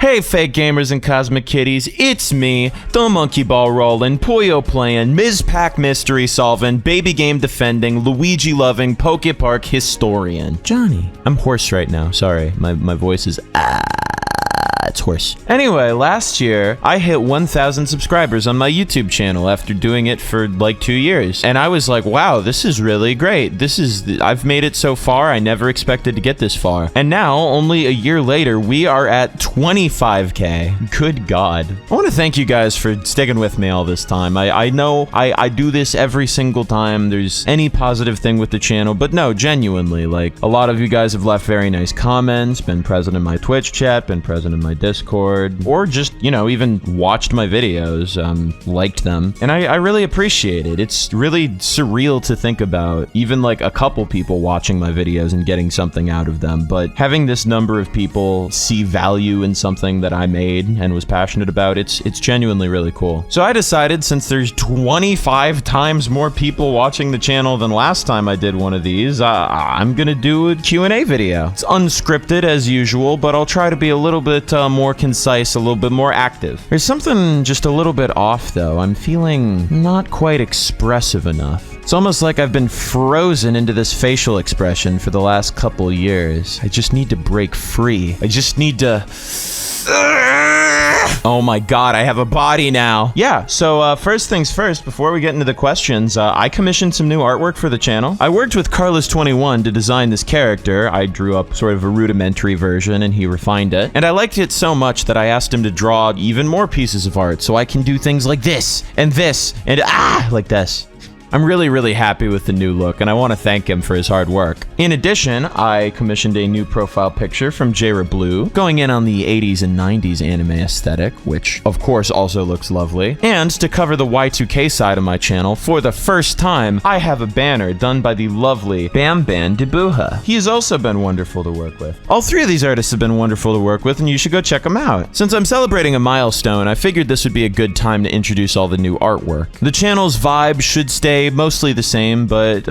Hey fake gamers and cosmic kitties, it's me, the monkey ball rolling, Puyo playing, Ms. Pac mystery solving, baby game defending, Luigi loving, Poke Park historian, Jonii. I'm hoarse right now, sorry, my voice is it's hoarse. Anyway, last year, I hit 1,000 subscribers on my YouTube channel after doing it for like 2 years. And I was like, wow, this is really great. I've made it so far, I never expected to get this far. And now, only a year later, we are at 25K. Good God. I want to thank you guys for sticking with me all this time. I know I do this every single time there's any positive thing with the channel, but no, genuinely, like, a lot of you guys have left very nice comments, been present in my Twitch chat, been present in my Discord, or just, you know, even watched my videos, liked them, and I really appreciate it. It's really surreal to think about, even like a couple people watching my videos and getting something out of them, but having this number of people see value in something that I made and was passionate about, it's genuinely really cool. So I decided, since there's 25 times more people watching the channel than last time I did one of these, I'm gonna do a Q&A video. It's unscripted as usual, but I'll try to be a little bit more concise, a little bit more active. There's something just a little bit off though. I'm feeling not quite expressive enough. It's almost like I've been frozen into this facial expression for the last couple years. I just need to break free. I just need to... Oh my God, I have a body now. Yeah, so first things first, before we get into the questions, I commissioned some new artwork for the channel. I worked with Carlos21 to design this character. I drew up sort of a rudimentary version and he refined it. And I liked it so much that I asked him to draw even more pieces of art so I can do things like this, and like this. I'm really, really happy with the new look, and I want to thank him for his hard work. In addition, I commissioned a new profile picture from Blue, going in on the 80s and 90s anime aesthetic, which of course also looks lovely. And to cover the Y2K side of my channel, for the first time, I have a banner done by the lovely Bam Ban Debuha. He has also been wonderful to work with. All three of these artists have been wonderful to work with, and you should go check them out. Since I'm celebrating a milestone, I figured this would be a good time to introduce all the new artwork. The channel's vibe should stay mostly the same, but,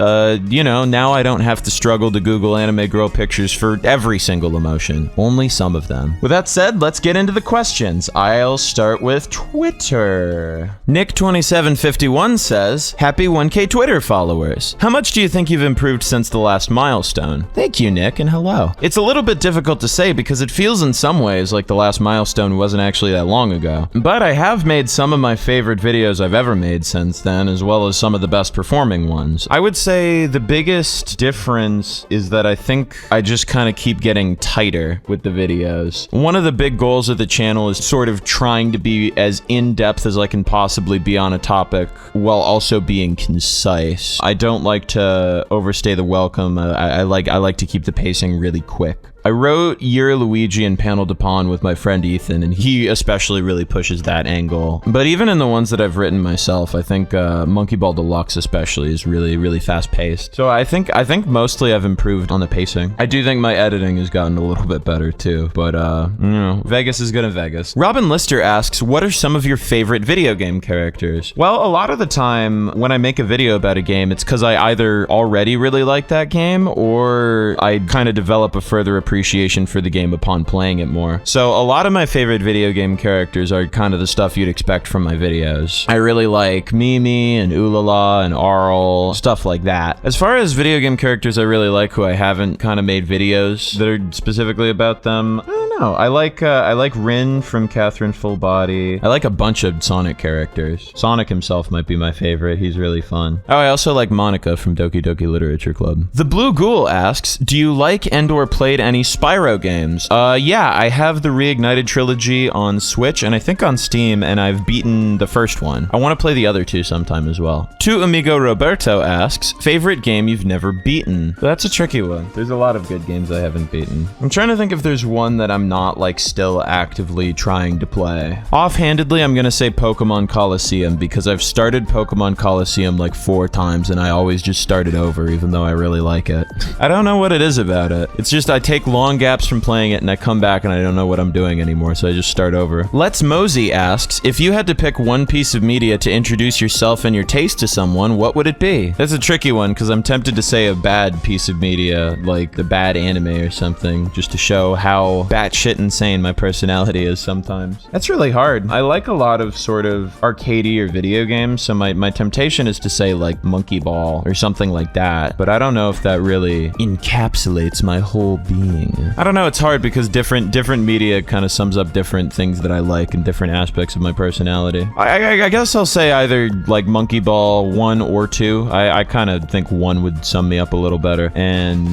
you know, now I don't have to struggle to Google anime girl pictures for every single emotion. Only some of them. With that said, let's get into the questions. I'll start with Twitter. Nick2751 says, happy 1K Twitter followers. How much do you think you've improved since the last milestone? Thank you, Nick, and hello. It's a little bit difficult to say because it feels in some ways like the last milestone wasn't actually that long ago. But I have made some of my favorite videos I've ever made since then, as well as some of the best performing ones. I would say the biggest difference is that I think I just kind of keep getting tighter with the videos. One of the big goals of the channel is sort of trying to be as in-depth as I can possibly be on a topic while also being concise. I don't like to overstay the welcome. I like to keep the pacing really quick. I wrote Year Luigi and Panel Dupont with my friend Ethan, and he especially really pushes that angle. But even in the ones that I've written myself, I think Monkey Ball Deluxe especially is really, really fast-paced. So I think mostly I've improved on the pacing. I do think my editing has gotten a little bit better too, but you know, Vegas is gonna Vegas. Robin Lister asks, what are some of your favorite video game characters? Well, a lot of the time when I make a video about a game, it's because I either already really like that game or I kind of develop a further appreciation for the game upon playing it more. So a lot of my favorite video game characters are kind of the stuff you'd expect from my videos. I really like Mimi and Ulala and Arl, stuff like that. As far as video game characters I really like who I haven't kind of made videos that are specifically about them, I don't know. I like Rin from Catherine Full Body. I like a bunch of Sonic characters. Sonic himself might be my favorite. He's really fun. Oh, I also like Monica from Doki Doki Literature Club. The Blue Ghoul asks, do you like and/or played any Spyro games? Yeah, I have the Reignited trilogy on Switch and I think on Steam, and I've beaten the first one. I want to play the other two sometime as well. Tu Amigo Roberto asks, favorite game you've never beaten? That's a tricky one. There's a lot of good games I haven't beaten. I'm trying to think if there's one that I'm not like still actively trying to play. Offhandedly, I'm gonna say Pokemon Coliseum because I've started Pokemon Coliseum like 4 times and I always just start it over even though I really like it. I don't know what it is about it. It's just I take long gaps from playing it and I come back and I don't know what I'm doing anymore, so I just start over. Let's Mosey asks, if you had to pick one piece of media to introduce yourself and your taste to someone, what would it be? That's a tricky one because I'm tempted to say a bad piece of media, like the bad anime or something, just to show how batshit batshit insane my personality is sometimes. That's really hard. I like a lot of sort of arcadey or video games, so my temptation is to say like Monkey Ball or something like that, but I don't know if that really encapsulates my whole being. I don't know, it's hard because different media kind of sums up different things that I like and different aspects of my personality. I guess I'll say either like Monkey Ball 1 or 2. I kind of think 1 would sum me up a little better, and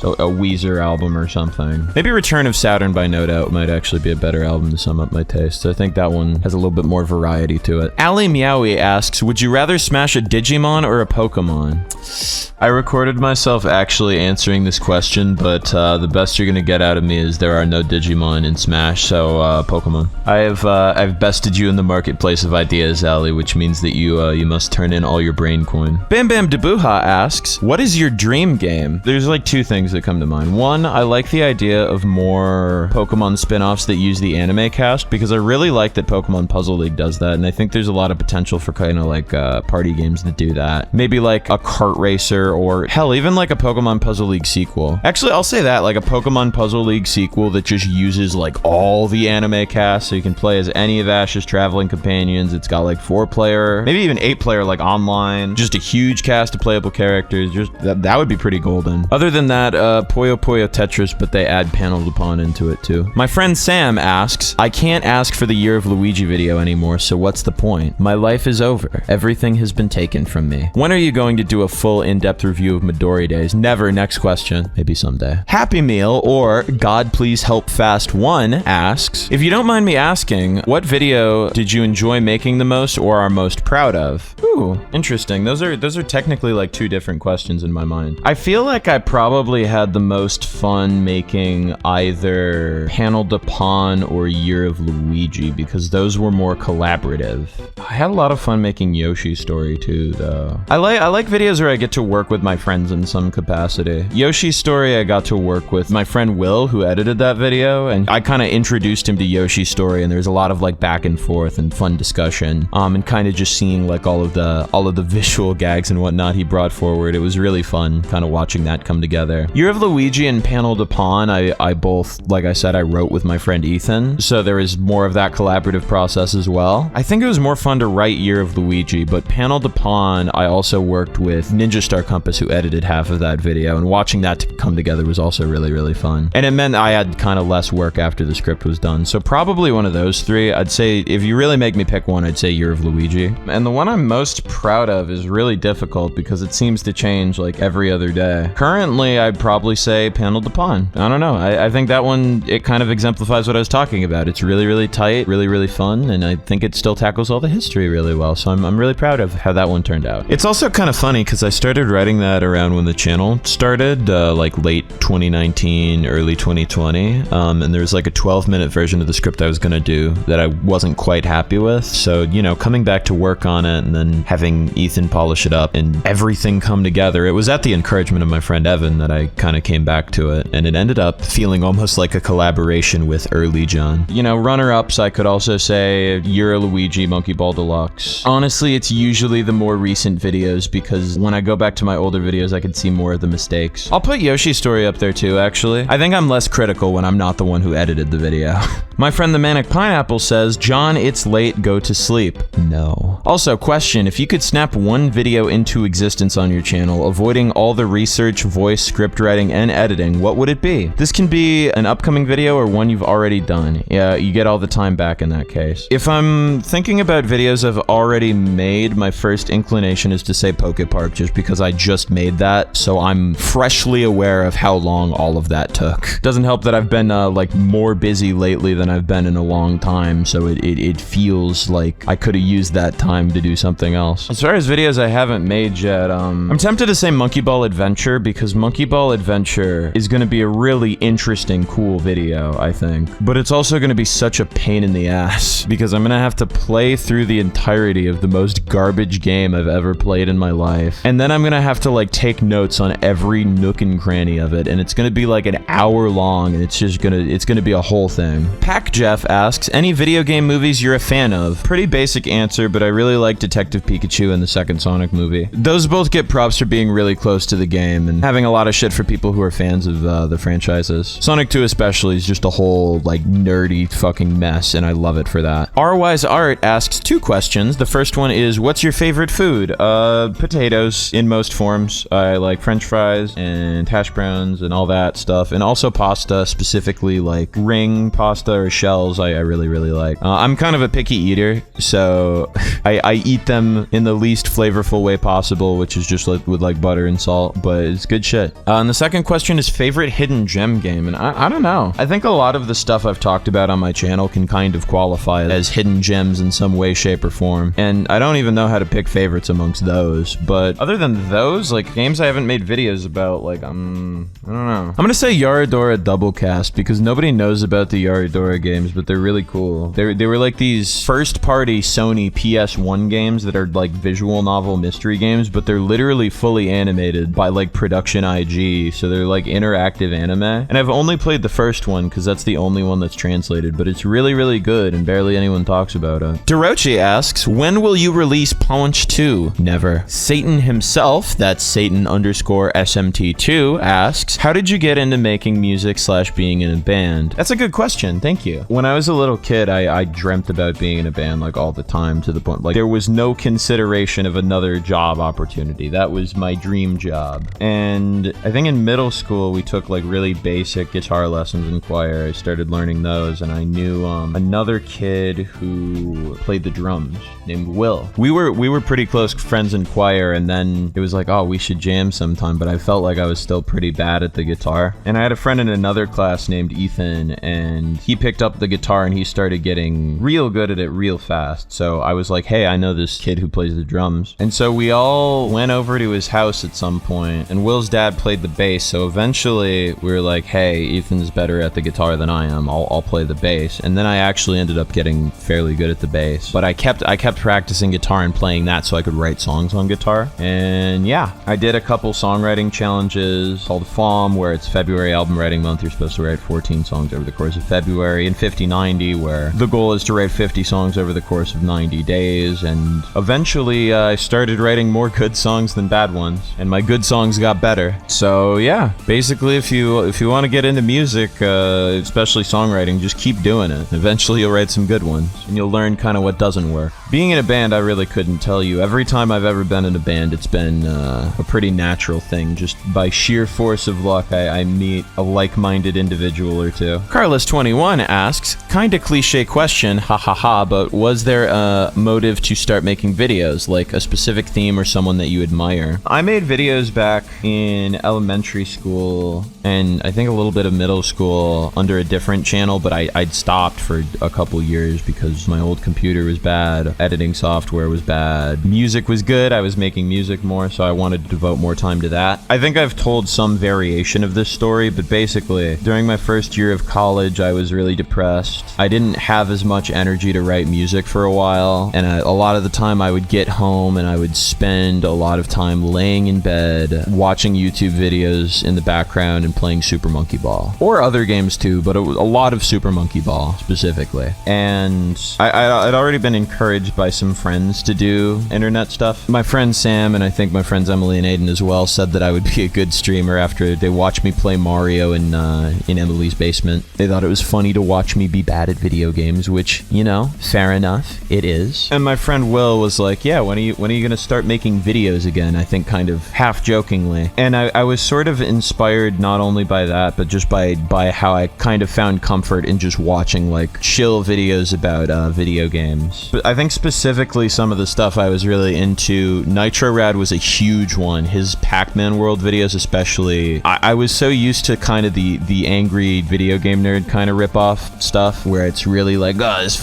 a Weezer album or something. Maybe Return of Saturn by No Doubt might actually be a better album to sum up my taste. I think that one has a little bit more variety to it. Ali Meowie asks, would you rather smash a Digimon or a Pokemon? I recorded myself actually answering this question, but the best you're gonna get out of me is there are no Digimon in Smash, so Pokemon. I've bested you in the marketplace of ideas, Ali, which means that you must turn in all your brain coin. Bam Bam Debuha asks, what is your dream game? There's like 2 things that come to mind. 1, I like the idea of more Pokemon spin-offs that use the anime cast, because I really like that Pokemon Puzzle League does that, and I think there's a lot of potential for kind of like party games that do that. Maybe like a kart racer, or hell, even like a Pokemon Puzzle League sequel. Actually, I'll say that, like a Pokemon Puzzle League sequel that just uses like all the anime cast, so you can play as any of Ash's traveling companions. It's got like 4-player, maybe even 8-player like online, just a huge cast of playable characters. Just that would be pretty golden. Other than that, Puyo Puyo Tetris, but they add Paneled Upon into it too. My friend Sam asks, I can't ask for the Year of Luigi video anymore, so what's the point? My life is over. Everything has been taken from me. When are you going to do a full in-depth review of Midori Days? Never. Next question. Maybe someday. Happy Meal, or God Please Help Fast 1 asks, if you don't mind me asking, what video did you enjoy making the most or are most proud of? Ooh, interesting. Those are technically like 2 different questions in my mind. I feel like I probably had the most fun making either Paneled Upon or Year of Luigi, because those were more collaborative. I had a lot of fun making Yoshi's Story too, though. I like videos where I get to work with my friends in some capacity. Yoshi's Story, I got to work with my friend Will, who edited that video, and I kind of introduced him to Yoshi's Story, and there's a lot of like back and forth and fun discussion, and kind of just seeing like all of the visual gags and whatnot he brought forward. It was really fun kind of watching that come together. Year of Luigi and Paneled Upon, I both, like I said, I wrote with my friend Ethan, so there is more of that collaborative process as well. I think it was more fun to write Year of Luigi, but Paneled Upon, I also worked with Ninjastar Compass, who edited half of that video, and watching that come together was also really, really fun. And it meant I had kind of less work after the script was done, so probably one of those 3. I'd say, if you really make me pick one, I'd say Year of Luigi. And the one I'm most proud of is really difficult because it seems to change like every other day. Currently, I'd probably say Paneled Upon. I don't know. I think that one, it kind of exemplifies what I was talking about. It's really, really tight, really, really fun, and I think it still tackles all the history really well, so I'm really proud of how that one turned out. It's also kind of funny because I started writing that around when the channel started, like late 2019, early 2020, and there was like a 12-minute version of the script I was gonna do that I wasn't quite happy with, so, you know, coming back to work on it and then having Ethan polish it up and everything come together, it was at the encouragement of my friend Evan that I kind of came back to it, and it ended up feeling almost like a collaboration with Early John. You know, runner-ups, I could also say Year of Luigi, Monkey Ball Deluxe. Honestly, it's usually the more recent videos, because when I go back to my older videos, I could see more of the mistakes. I'll put Yoshi's Story up there too, actually. I think I'm less critical when I'm not the one who edited the video. My friend the Manic Pineapple says, John, it's late, go to sleep. No. Also, question, if you could snap one video into existence on your channel, avoiding all the research, voice, script writing, and editing, what would it be? This can be an upcoming video or one you've already done. Yeah, you get all the time back in that case. If I'm thinking about videos I've already made, my first inclination is to say Poke Park, just because I just made that, so I'm freshly aware of how long all of that took. Doesn't help that I've been like more busy lately than I've been in a long time, so it feels like I could have used that time to do something else. As far as videos I haven't made yet, I'm tempted to say Monkey Ball Adventure, because Monkey Ball Adventure is gonna be a really interesting, cool video, I think. But it's also gonna be such a pain in the ass, because I'm gonna have to play through the entirety of the most garbage game I've ever played in my life. And then I'm gonna have to like take notes on every nook and cranny of it, and it's gonna be like an hour long, and it's gonna be a whole thing. Black Jeff asks, any video game movies you're a fan of? Pretty basic answer, but I really like Detective Pikachu and the second Sonic movie. Those both get props for being really close to the game and having a lot of shit for people who are fans of the franchises. Sonic 2 especially is just a whole, like, nerdy fucking mess, and I love it for that. Rwise Art asks 2 questions. The first one is, what's your favorite food? Potatoes in most forms. I like french fries and hash browns and all that stuff, and also pasta, specifically like ring pasta or shells I really, really like. I'm kind of a picky eater, so I eat them in the least flavorful way possible, which is just like with like butter and salt, but it's good shit. And the second question is favorite hidden gem game, and I don't know. I think a lot of the stuff I've talked about on my channel can kind of qualify as hidden gems in some way, shape, or form, and I don't even know how to pick favorites amongst those, but other than those, like, games I haven't made videos about, like, I don't know. I'm gonna say Yaradora Doublecast, because nobody knows about the Yaradora games, but they're really cool. They were like these first-party Sony PS1 games that are like visual novel mystery games, but they're literally fully animated by like Production IG, so they're like interactive anime. And I've only played the first one because that's the only one that's translated, but it's really, really good and barely anyone talks about it. Dorochi asks, when will you release Punch 2? Never. Satan himself, that's Satan_SMT2, asks, how did you get into making music / being in a band? That's a good question, thank you. When I was a little kid, I dreamt about being in a band like all the time, to the point like there was no consideration of another job opportunity. That was my dream job. And I think in middle school we took like really basic guitar lessons in choir. I started learning those, and I knew another kid who played the drums named Will. We were pretty close friends in choir, and then it was like, oh, we should jam sometime, but I felt like I was still pretty bad at the guitar. And I had a friend in another class named Ethan, and he picked up the guitar and he started getting real good at it real fast. So I was like, hey, I know this kid who plays the drums. And so we all went over to his house at some point, and Will's dad played the bass, so eventually we were like, hey, Ethan's better at the guitar than I am, I'll play the bass. And then I actually ended up getting fairly good at the bass, but I kept practicing guitar and playing that so I could write songs on guitar. And yeah, I did a couple songwriting challenges called FOM, where it's February album writing month. You're supposed to write 14 songs over the course of February, and 50/90, where the goal is to write 50 songs over the course of 90 days. And eventually I started writing more good songs than bad ones, and my good songs got better. So yeah, basically if you want to get into music, especially songwriting, just keep doing it. Eventually you'll write some good ones, and you'll learn kind of what doesn't work. Being in a band, I really couldn't tell you. Every time I've ever been in a band, it's been a pretty natural thing. Just by sheer force of luck, I meet a like-minded individual or two. Carlos21 asks, kinda cliche question, ha, but was there a motive to start making videos, like a specific theme or someone that you admire? I made videos back in elementary school, and I think a little bit of middle school under a different channel, but I'd stopped for a couple years because my old computer was bad, editing software was bad, music was good, I was making music more, so I wanted to devote more time to that. I think I've told some variation of this story, but basically, during my first year of college, I was really depressed. I didn't have as much energy to write music for a while, and a lot of the time I would get home and I would spend a lot of time laying in bed, watching YouTube videos in the background and playing Super Monkey Ball. Or other games too, but a lot of Super Monkey Ball, specifically. And I'd already been encouraged by some friends to do internet stuff. My friend Sam, and I think my friends Emily and Aiden as well, said that I would be a good streamer after they watched me play Mario in Emily's basement. They thought it was funny to watch me be bad at video games, which, you know, fair enough, it is. And my friend Will was like, yeah, when are you gonna start making videos again? I think kind of half jokingly. And I was sort of inspired not only by that, but just by how I kind of found comfort in just watching like chill videos about video games. But I think specifically some of the stuff I was really into, Nitro Rad was a huge one. His Pac-Man world videos especially. I was so used to kind of the angry video game nerd kind of rip-off stuff where it's really like, oh, this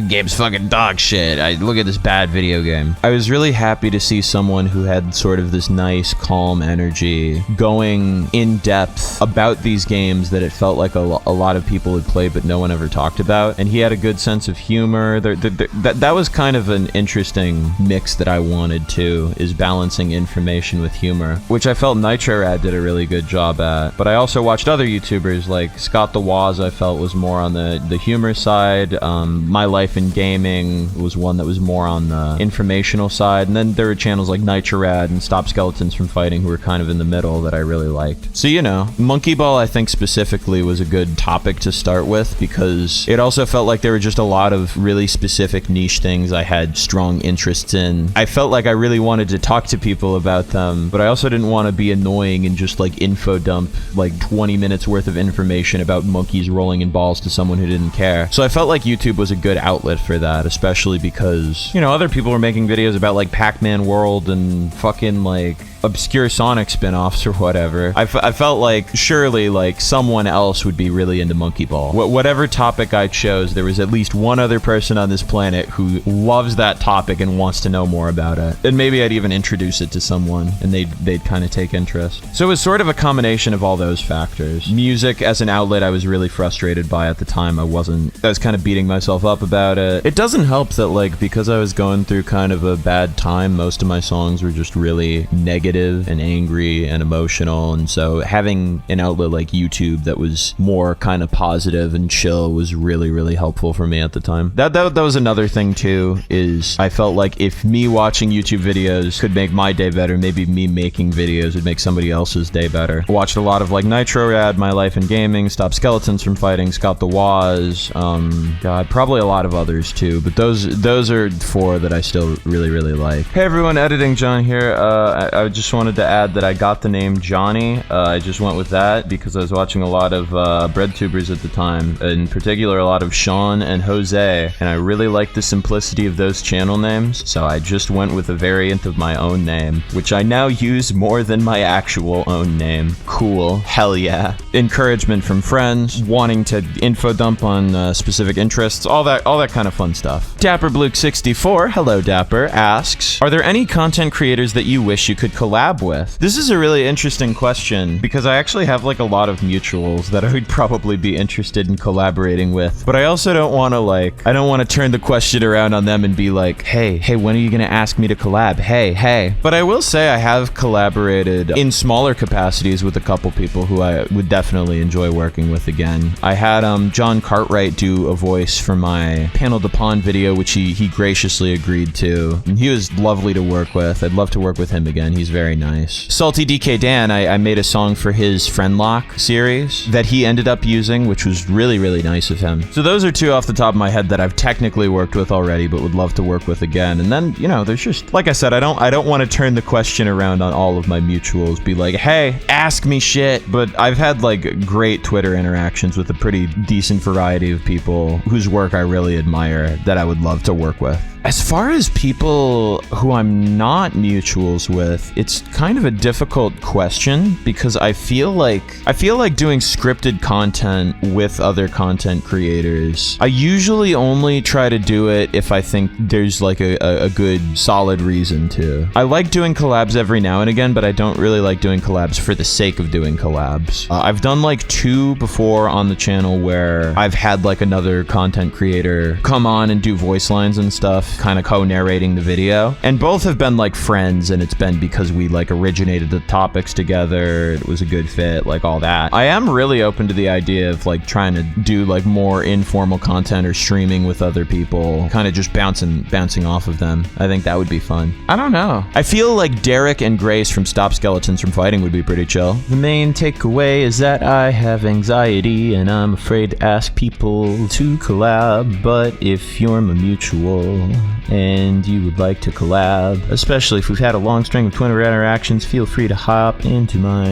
game's fucking dog shit. Look at this bad video game. I was really happy to see someone who had sort of this nice, calm energy going in depth about these games that it felt like a lot of people had played but no one ever talked about. And he had a good sense of humor. That was kind of an interesting mix that I wanted to, is balancing information with humor, which I felt Nitro Rad did a really good job at. But I also watched other YouTubers like Scott the Waz. I felt was more more on the humor side. My Life in Gaming was one that was more on the informational side. And then there were channels like Nitrarad and Stop Skeletons from Fighting who were kind of in the middle that I really liked. So, you know, Monkey Ball, I think specifically was a good topic to start with because it also felt like there were just a lot of really specific niche things I had strong interests in. I felt like I really wanted to talk to people about them, but I also didn't want to be annoying and just like info dump like 20 minutes worth of information about monkeys rolling in balls to someone who didn't care. So I felt like YouTube was a good outlet for that, especially because, you know, other people were making videos about like Pac-Man World and fucking like obscure Sonic spin-offs or whatever. I felt like surely like someone else would be really into Monkey Ball. Whatever topic I chose, there was at least one other person on this planet who loves that topic and wants to know more about it. And maybe I'd even introduce it to someone and they'd kind of take interest. So it was sort of a combination of all those factors. Music as an outlet I was really frustrated by at the time. I was kind of beating myself up about it. It doesn't help that like because I was going through kind of a bad time, most of my songs were just really negative and angry and emotional, and so having an outlet like YouTube that was more kind of positive and chill was really, really helpful for me at the time. That was another thing too, is I felt like if me watching YouTube videos could make my day better, maybe me making videos would make somebody else's day better. I watched a lot of like Nitrarad, My Life in Gaming, Stop Skeletons from Fighting, Scott the Woz, God, probably a lot of others too, but those are 4 that I still really, really like. Hey everyone, Editing John here. I just wanted to add that I got the name Jonii. I just went with that because I was watching a lot of breadtubers at the time, in particular a lot of Sean and Jose, and I really liked the simplicity of those channel names, so I just went with a variant of my own name, which I now use more than my actual own name. Cool. Hell yeah. Encouragement from friends, wanting to info dump on specific interests, all that kind of fun stuff. DapperBluke64, hello Dapper, asks, are there any content creators that you wish you could collab with? This is a really interesting question because I actually have like a lot of mutuals that I would probably be interested in collaborating with, but I also don't want to turn the question around on them and be like, hey, when are you gonna ask me to collab? Hey. But I will say I have collaborated in smaller capacities with a couple people who I would definitely enjoy working with again. I had John Cartwright do a voice for my Panel de Pond video, which he graciously agreed to, and he was lovely to work with. I'd love to work with him again. He's very nice. Salty DK Dan, I made a song for his Friendlock series that he ended up using, which was really, really nice of him. So those are 2 off the top of my head that I've technically worked with already, but would love to work with again. And then, you know, there's just, like I said, I don't want to turn the question around on all of my mutuals, be like, hey, ask me shit. But I've had like great Twitter interactions with a pretty decent variety of people whose work I really admire that I would love to work with. As far as people who I'm not mutuals with, it's kind of a difficult question because I feel like doing scripted content with other content creators, I usually only try to do it if I think there's like a good solid reason to. I like doing collabs every now and again, but I don't really like doing collabs for the sake of doing collabs. I've done like 2 before on the channel where I've had like another content creator come on and do voice lines and stuff, kind of co-narrating the video, and both have been like friends, and it's been because we like originated the topics together, it was a good fit, like all that. I am really open to the idea of like trying to do like more informal content or streaming with other people, kind of just bouncing off of them. I think that would be fun. I don't know. I feel like Derek and Grace from Stop Skeletons from Fighting would be pretty chill. The main takeaway is that I have anxiety and I'm afraid to ask people to collab, but if you're my mutual and you would like to collab, especially if we've had a long string of Twitter interactions, feel free to hop into my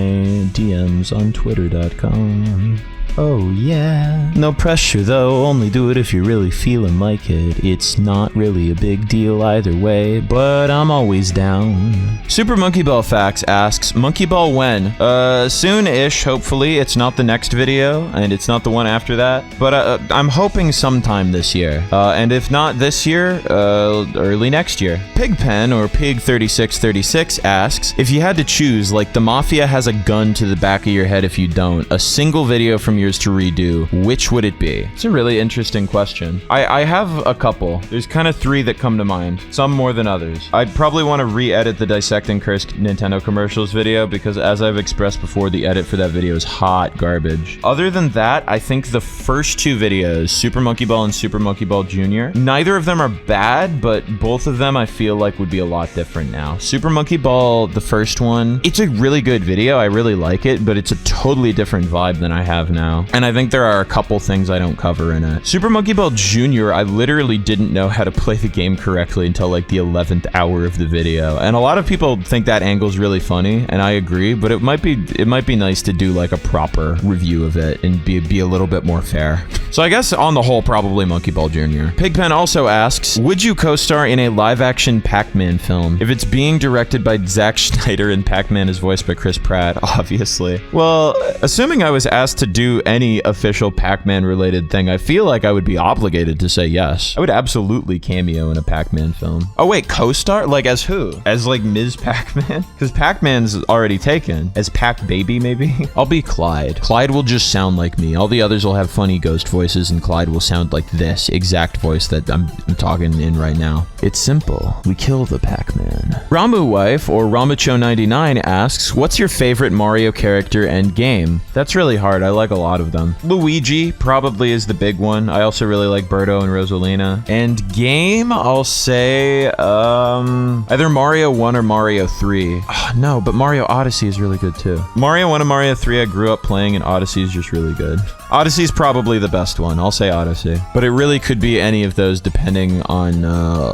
DMs on twitter.com. Oh yeah. No pressure though, only do it if you're really feeling like it. It's not really a big deal either way, but I'm always down. Super Monkey Ball Facts asks, Monkey Ball when? Soon-ish, hopefully. It's not the next video, and it's not the one after that, but I'm hoping sometime this year. And if not this year, early next year. Pigpen, or Pig3636, asks, if you had to choose, like the Mafia has a gun to the back of your head if you don't, a single video from your years to redo, which would it be? It's a really interesting question. I have a couple. There's kind of 3 that come to mind, some more than others. I'd probably want to re-edit the Dissecting Cursed Nintendo commercials video because, as I've expressed before, the edit for that video is hot garbage. Other than that, I think the first 2 videos, Super Monkey Ball and Super Monkey Ball Jr., neither of them are bad, but both of them I feel like would be a lot different now. Super Monkey Ball, the first one, it's a really good video. I really like it, but it's a totally different vibe than I have now. And I think there are a couple things I don't cover in it. Super Monkey Ball Jr., I literally didn't know how to play the game correctly until like the 11th hour of the video. And a lot of people think that angle's really funny, and I agree, but it might be nice to do like a proper review of it and be a little bit more fair. So I guess on the whole, probably Monkey Ball Jr. Pigpen also asks, would you co-star in a live-action Pac-Man film? If it's being directed by Zack Snyder and Pac-Man is voiced by Chris Pratt, obviously. Well, assuming I was asked to do any official Pac-Man related thing, I feel like I would be obligated to say yes. I would absolutely cameo in a Pac-Man film. Oh wait, co-star? Like as who? As like Ms. Pac-Man? Because Pac-Man's already taken. As Pac-Baby maybe? I'll be Clyde. Clyde will just sound like me. All the others will have funny ghost voices and Clyde will sound like this exact voice that I'm talking in right now. It's simple. We kill the Pac-Man. Ramu Wife, or Ramucho99, asks, what's your favorite Mario character and game? That's really hard. I like a lot of them. Luigi probably is the big one. I also really like Birdo and Rosalina. And game, I'll say either Mario 1 or Mario 3. Oh, no, but Mario Odyssey is really good too. Mario 1 and Mario 3 I grew up playing, and Odyssey is just really good. Odyssey's probably the best one. I'll say Odyssey. But it really could be any of those depending on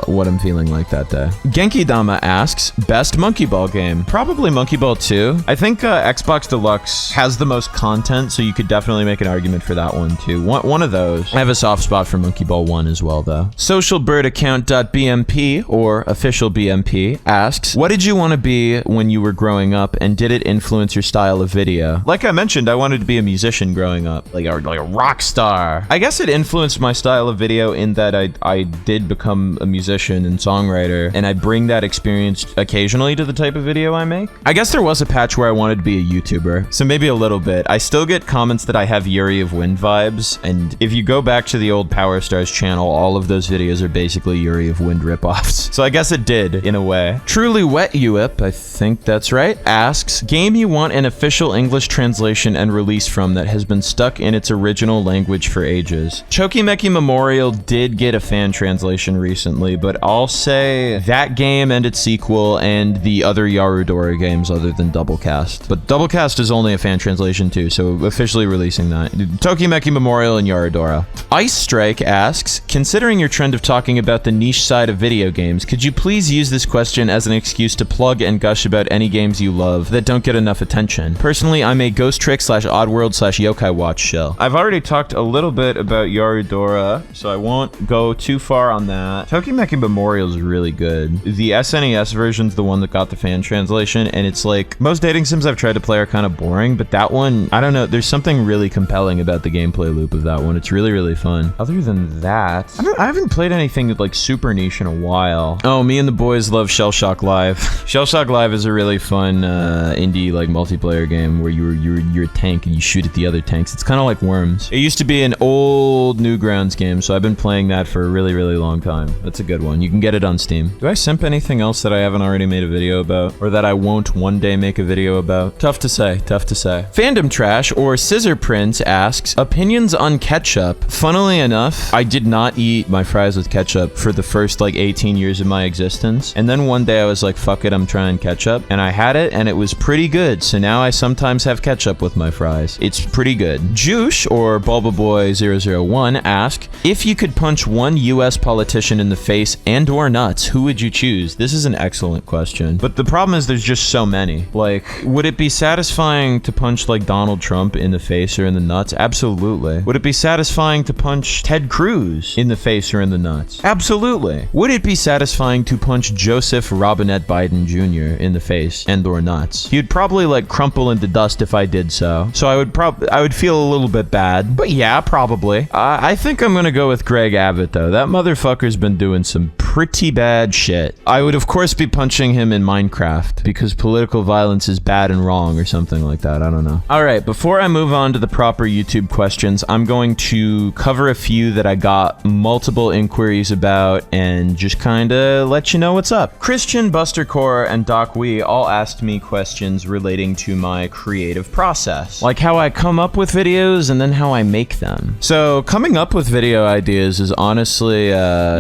what I'm feeling like that day. Genki Dama asks, best Monkey Ball game? Probably Monkey Ball 2. I think Xbox Deluxe has the most content, so you could definitely make an argument for that one too. One of those. I have a soft spot for Monkey Ball 1 as well though. Socialbirdaccount.bmp, or official BMP, asks, what did you want to be when you were growing up, and did it influence your style of video? Like I mentioned, I wanted to be a musician growing up. Like a rock star. I guess it influenced my style of video in that I did become a musician and songwriter, and I bring that experience occasionally to the type of video I make. I guess there was a patch where I wanted to be a YouTuber, so maybe a little bit. I still get comments that I have Yuri of Wind vibes, and if you go back to the old Power Stars channel, all of those videos are basically Yuri of Wind ripoffs. So I guess it did, in a way. Truly Wet Uip, I think that's right, asks, game you want an official English translation and release from that has been stuck in its original language for ages. Chokimeki Memorial did get a fan translation recently, but I'll say that game and its sequel and the other Yarudora games other than Doublecast. But Doublecast is only a fan translation too, so officially releasing that. Tokimeki Memorial and Yarodora. Ice Strike asks, considering your trend of talking about the niche side of video games, could you please use this question as an excuse to plug and gush about any games you love that don't get enough attention? Personally, I'm a Ghost Trick / Oddworld / Yokai Watch shill. I've already talked a little bit about Yarodora, so I won't go too far on that. Tokimeki Memorial is really good. The SNES version's the one that got the fan translation, and it's like, most dating sims I've tried to play are kind of boring, but that one, I don't know, there's something really compelling about the gameplay loop of that one. It's really, really fun. Other than that, I haven't played anything like super niche in a while. Oh, me and the boys love Shell Shock Live. Shell Shock Live is a really fun indie like multiplayer game where you're a tank and you shoot at the other tanks. It's kind of like Worms. It used to be an old Newgrounds game, so I've been playing that for a really, really long time. That's a good one. You can get it on Steam. Do I simp anything else that I haven't already made a video about? Or that I won't one day make a video about? Tough to say. Tough to say. Fandom Trash, or Scissor Prince, asks, opinions on ketchup. Funnily enough, I did not eat my fries with ketchup for the first like 18 years of my existence. And then one day I was like, fuck it, I'm trying ketchup. And I had it, and it was pretty good. So now I sometimes have ketchup with my fries. It's pretty good. Juice, or Bulbaboy001, ask, if you could punch one US politician in the face and or nuts, who would you choose? This is an excellent question. But the problem is there's just so many. Like, would it be satisfying to punch like Donald Trump in the face or in the nuts? Absolutely. Would it be satisfying to punch Ted Cruz in the face or in the nuts? Absolutely. Would it be satisfying to punch Joseph Robinette Biden Jr. in the face and or nuts? He would probably like crumple into dust if I did so. So I would feel a little bit bad. But yeah, probably. I think I'm gonna go with Greg Abbott though. That motherfucker's been doing some pretty bad shit. I would of course be punching him in Minecraft because political violence is bad and wrong or something like that. I don't know. All right, before I move on to the proper YouTube questions, I'm going to cover a few that I got multiple inquiries about and just kind of let you know what's up. Christian, Bustercore, and Doc Wee all asked me questions relating to my creative process, like how I come up with videos and then how I make them. So coming up with video ideas is honestly, you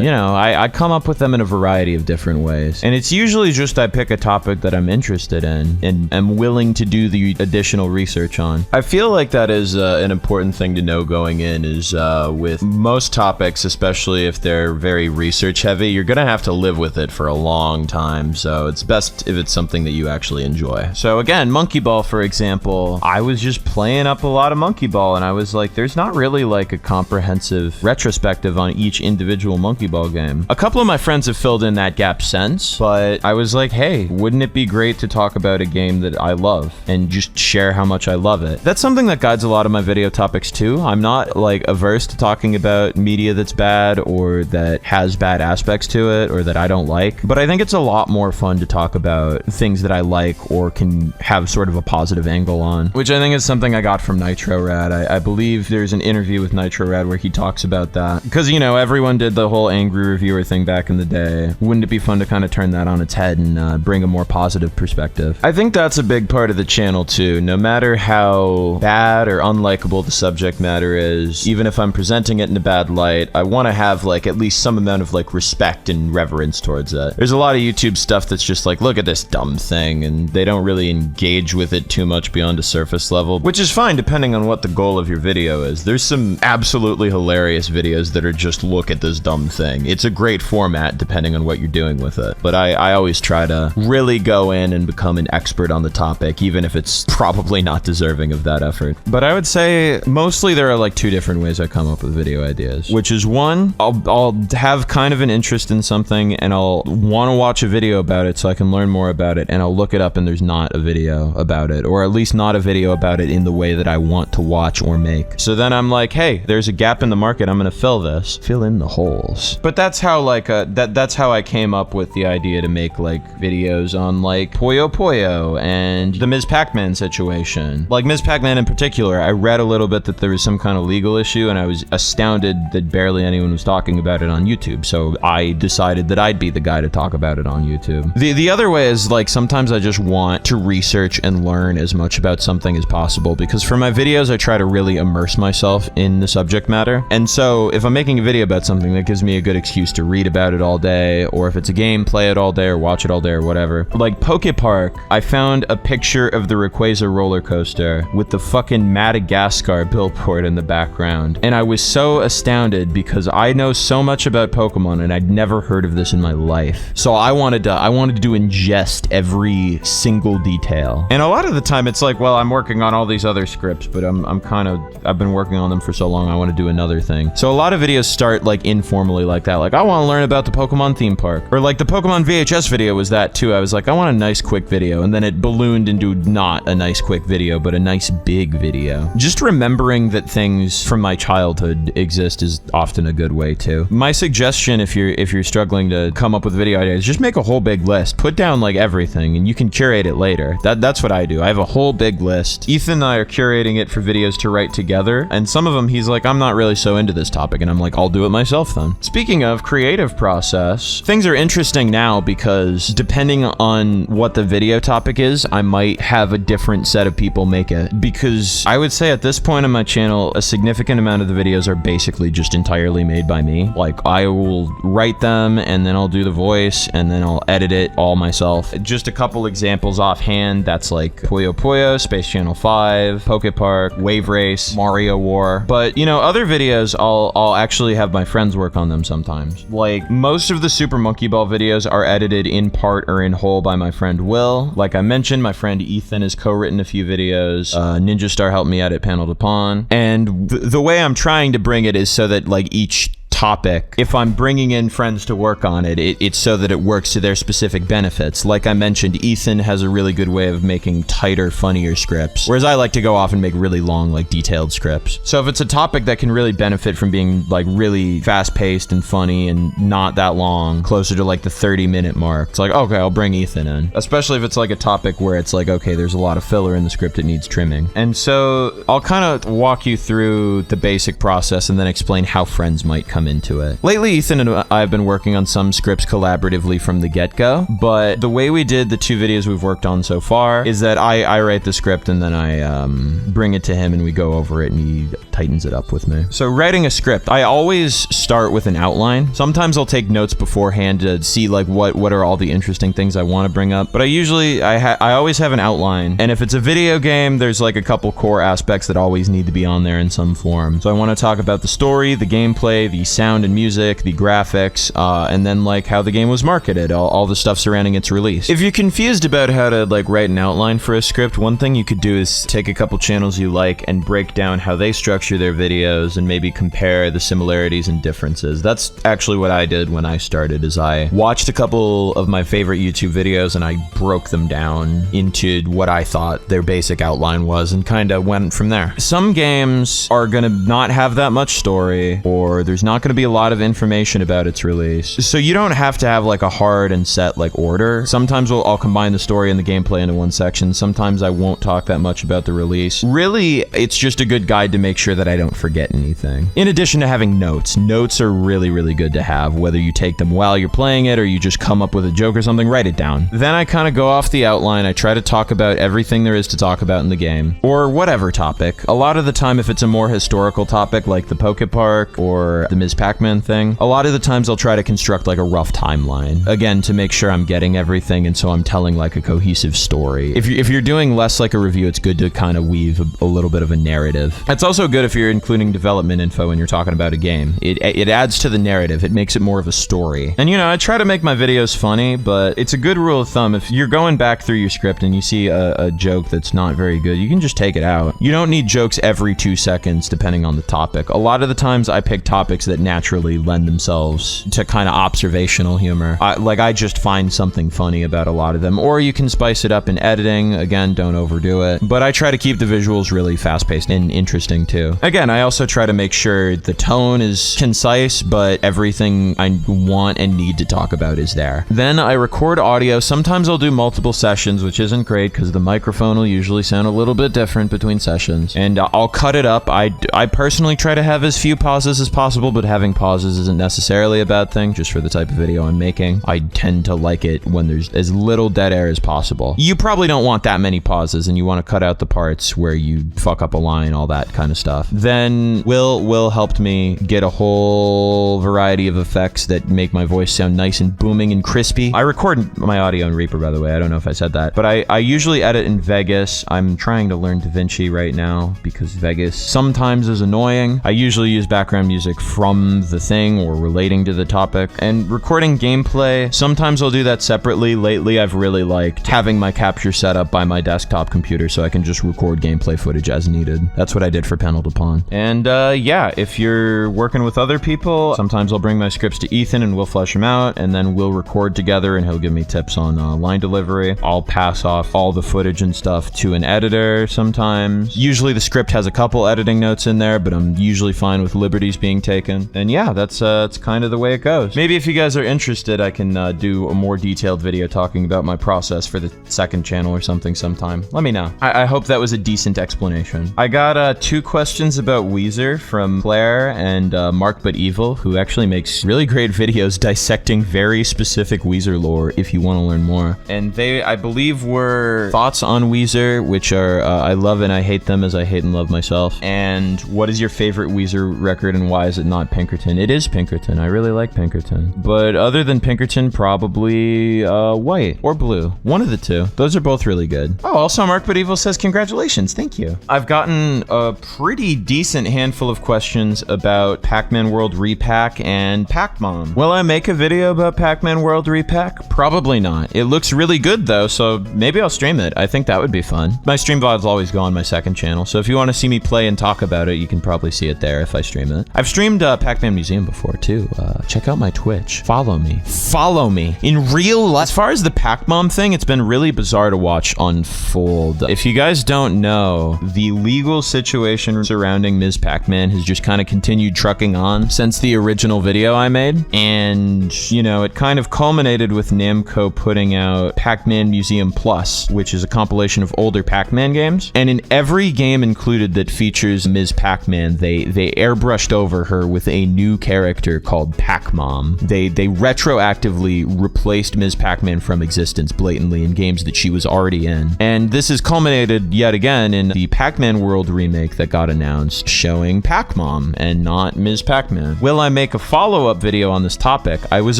know, I come up with them in a variety of different ways. And it's usually just I pick a topic that I'm interested in and am willing to do the additional research on. I feel like that is an important thing to know going in is with most topics, especially if they're very research heavy, you're gonna have to live with it for a long time. So it's best if it's something that you actually enjoy. So again, Monkey Ball, for example, I was just playing up a lot of Monkey Ball and I was like, there's not really like a comprehensive retrospective on each individual Monkey Ball game. A couple of my friends have filled in that gap since, but I was like, hey, wouldn't it be great to talk about a game that I love and just share how much I love it? That's something that guides a lot of my video topics too. I'm not like averse to talking about media that's bad or that has bad aspects to it or that I don't like, but I think it's a lot more fun to talk about things that I like or can have sort of a positive angle on, which I think is something I got from Nitro Rad. I believe there's an interview with Nitro Rad where he talks about that because, you know, everyone did the whole angry reviewer thing back in the day. Wouldn't it be fun to kind of turn that on its head and bring a more positive perspective? I think that's a big part of the channel too. No matter how bad or unlikable the subject matter is, even if I'm presenting it in a bad light, I want to have like at least some amount of like respect and reverence towards it. There's a lot of YouTube stuff that's just like, look at this dumb thing, and they don't really engage with it too much beyond a surface level, which is fine depending on what the goal of your video is. There's some absolutely hilarious videos that are just look at this dumb thing. It's a great format depending on what you're doing with it, but I always try to really go in and become an expert on the topic, even if it's probably not deserving of that effort. But I would say mostly there are like two different ways I come up with video ideas, which is one, I'll have kind of an interest in something and I'll want to watch a video about it so I can learn more about it, and I'll look it up and there's not a video about it, or at least not a video about it in the way that I want to watch or make. So then I'm like, hey, there's a gap in the market, I'm gonna fill this. Fill in the holes. But that's how like that's how I came up with the idea to make like videos on like Puyo Puyo and the Ms. Pac-Man situation. Like Ms. Pac-Man in particular, I read a little bit that there was some kind of legal issue and I was astounded that barely anyone was talking about it on YouTube. So I decided that I'd be the guy to talk about it on YouTube. The other way is like sometimes I just want to research and learn as much about something as possible, because for my videos I try to really immerse myself in the subject matter. And so if I'm making a video about something, that gives me a good excuse to read about it all day, or if it's a game, play it all day or watch it all day or whatever. Like Poke Park, I found a picture of the Rayquaza roller coaster with the fucking Madagascar billboard in the background, and I was so astounded because I know so much about Pokemon and I'd never heard of this in my life. So I wanted to ingest every single detail. And a lot of the time it's like, well, I'm working on all these other scripts, but I've been working on them for so long, I want to do another thing. So a lot of videos start like informally like that, like I want to learn about the Pokemon theme park, or like the Pokemon VHS video was that too. I was like, I want a nice quick video, and then it ballooned into not a nice quick video, but a nice big video. Just remembering that things from my childhood exist is often a good way too. My suggestion, if you're struggling to come up with video ideas, just make a whole big list, put down like everything, and you can curate it later. That's what I do. I have a whole big list. Ethan and I are curating it for videos to write together, and some of them he's like, I'm not really so into this topic, and I'm like, I'll do it myself then. Speaking of creative process, things are interesting now because depending on what the video topic is, I might have a different set of people make it, because I would say at this point on my channel, a significant amount of the videos are basically just entirely made by me. Like I will write them and then I'll do the voice and then I'll edit it all myself. Just a couple examples offhand, that's like Puyo Puyo, Space Channel 5, Poke Park, Wave Race, Mario War. But you know, other videos I'll actually have my friends work on them sometimes. Like most of the Super Monkey Ball videos are edited in part or in whole by my friend Will. Like I mentioned, my friend Ethan has co-written a few videos. Ninjastar helped me edit Panel to Pawn. And the way I'm trying to bring it is so that like each topic, if I'm bringing in friends to work on it, it's so that it works to their specific benefits. Like I mentioned, Ethan has a really good way of making tighter, funnier scripts, whereas I like to go off and make really long, like detailed scripts. So if it's a topic that can really benefit from being like really fast-paced and funny and not that long, closer to like the 30-minute mark, it's like, okay, I'll bring Ethan in. Especially if it's like a topic where it's like, okay, there's a lot of filler in the script, it needs trimming. And so I'll kind of walk you through the basic process and then explain how friends might come into it. Lately, Ethan and I have been working on some scripts collaboratively from the get-go, but the way we did the 2 videos we've worked on so far is that I write the script and then I bring it to him and we go over it and he tightens it up with me. So writing a script, I always start with an outline. Sometimes I'll take notes beforehand to see like what are all the interesting things I want to bring up, but I always have an outline. And if it's a video game, there's like a couple core aspects that always need to be on there in some form. So I want to talk about the story, the gameplay, the sound and music, the graphics, and then like how the game was marketed, all the stuff surrounding its release. If you're confused about how to like write an outline for a script, one thing you could do is take a couple channels you like and break down how they structure their videos and maybe compare the similarities and differences. That's actually what I did when I started, is I watched a couple of my favorite YouTube videos and I broke them down into what I thought their basic outline was and kind of went from there. Some games are gonna not have that much story, or there's not gonna be a lot of information about its release. So you don't have to have like a hard and set like order. Sometimes I'll combine the story and the gameplay into one section. Sometimes I won't talk that much about the release. Really, it's just a good guide to make sure that I don't forget anything. In addition to having notes. Notes are really, really good to have, whether you take them while you're playing it or you just come up with a joke or something, write it down. Then I kind of go off the outline. I try to talk about everything there is to talk about in the game, or whatever topic. A lot of the time, if it's a more historical topic like the Poke Park or the Ms. Pac-Man thing, a lot of the times I'll try to construct like a rough timeline, again, to make sure I'm getting everything and so I'm telling like a cohesive story. If you're doing less like a review, it's good to kind of weave a little bit of a narrative. It's also good if you're including development info when you're talking about a game. It adds to the narrative. It makes it more of a story. And you know, I try to make my videos funny, but it's a good rule of thumb. If you're going back through your script and you see a joke that's not very good, you can just take it out. You don't need jokes every 2 seconds depending on the topic. A lot of the times I pick topics that naturally lend themselves to kind of observational humor. I just find something funny about a lot of them. Or you can spice it up in editing. Again, don't overdo it. But I try to keep the visuals really fast-paced and interesting too. Again, I also try to make sure the tone is concise, but everything I want and need to talk about is there. Then I record audio. Sometimes I'll do multiple sessions, which isn't great because the microphone will usually sound a little bit different between sessions. And I'll cut it up. I personally try to have as few pauses as possible, but having pauses isn't necessarily a bad thing, just for the type of video I'm making. I tend to like it when there's as little dead air as possible. You probably don't want that many pauses, and you want to cut out the parts where you fuck up a line, all that kind of stuff. Then Will helped me get a whole variety of effects that make my voice sound nice and booming and crispy. I record my audio in Reaper, by the way. I don't know if I said that, but I usually edit in Vegas. I'm trying to learn DaVinci right now because Vegas sometimes is annoying. I usually use background music from the thing or relating to the topic. And recording gameplay, sometimes I'll do that separately. Lately, I've really liked having my capture set up by my desktop computer so I can just record gameplay footage as needed. That's what I did for Panel to Pawn. And yeah, if you're working with other people, sometimes I'll bring my scripts to Ethan and we'll flesh them out, and then we'll record together and he'll give me tips on line delivery. I'll pass off all the footage and stuff to an editor sometimes. Usually the script has a couple editing notes in there, but I'm usually fine with liberties being taken. And yeah, that's kind of the way it goes. Maybe if you guys are interested, I can do a more detailed video talking about my process for the second channel or something sometime. Let me know. I hope that was a decent explanation. I got 2 questions about Weezer from Claire and Mark But Evil, who actually makes really great videos dissecting very specific Weezer lore if you want to learn more. And they, I believe, were thoughts on Weezer, which are I love and I hate them as I hate and love myself. And what is your favorite Weezer record and why is it not Pinkerton? It is Pinkerton. I really like Pinkerton. But other than Pinkerton, probably White or Blue. One of the two. Those are both really good. Oh, also Mark But Evil says congratulations. Thank you. I've gotten a pretty pretty decent handful of questions about Pac-Man World Repack and Pac-Mom. Will I make a video about Pac-Man World Repack? Probably not. It looks really good though, so maybe I'll stream it. I think that would be fun. My stream VODs always go on my second channel, so if you want to see me play and talk about it, you can probably see it there if I stream it. I've streamed Pac-Man Museum before too. Check out my Twitch. Follow me. Follow me. In real life. As far as the Pac-Mom thing, it's been really bizarre to watch unfold. If you guys don't know, the legal situation surrounding Ms. Pac-Man has just kind of continued trucking on since the original video I made. And, you know, it kind of culminated with Namco putting out Pac-Man Museum Plus, which is a compilation of older Pac-Man games. And in every game included that features Ms. Pac-Man, they airbrushed over her with a new character called Pac-Mom. They retroactively replaced Ms. Pac-Man from existence blatantly in games that she was already in. And this is culminated yet again in the Pac-Man World remake that got announced showing Pac-Mom and not Ms. Pac-Man. Will I make a follow-up video on this topic? I was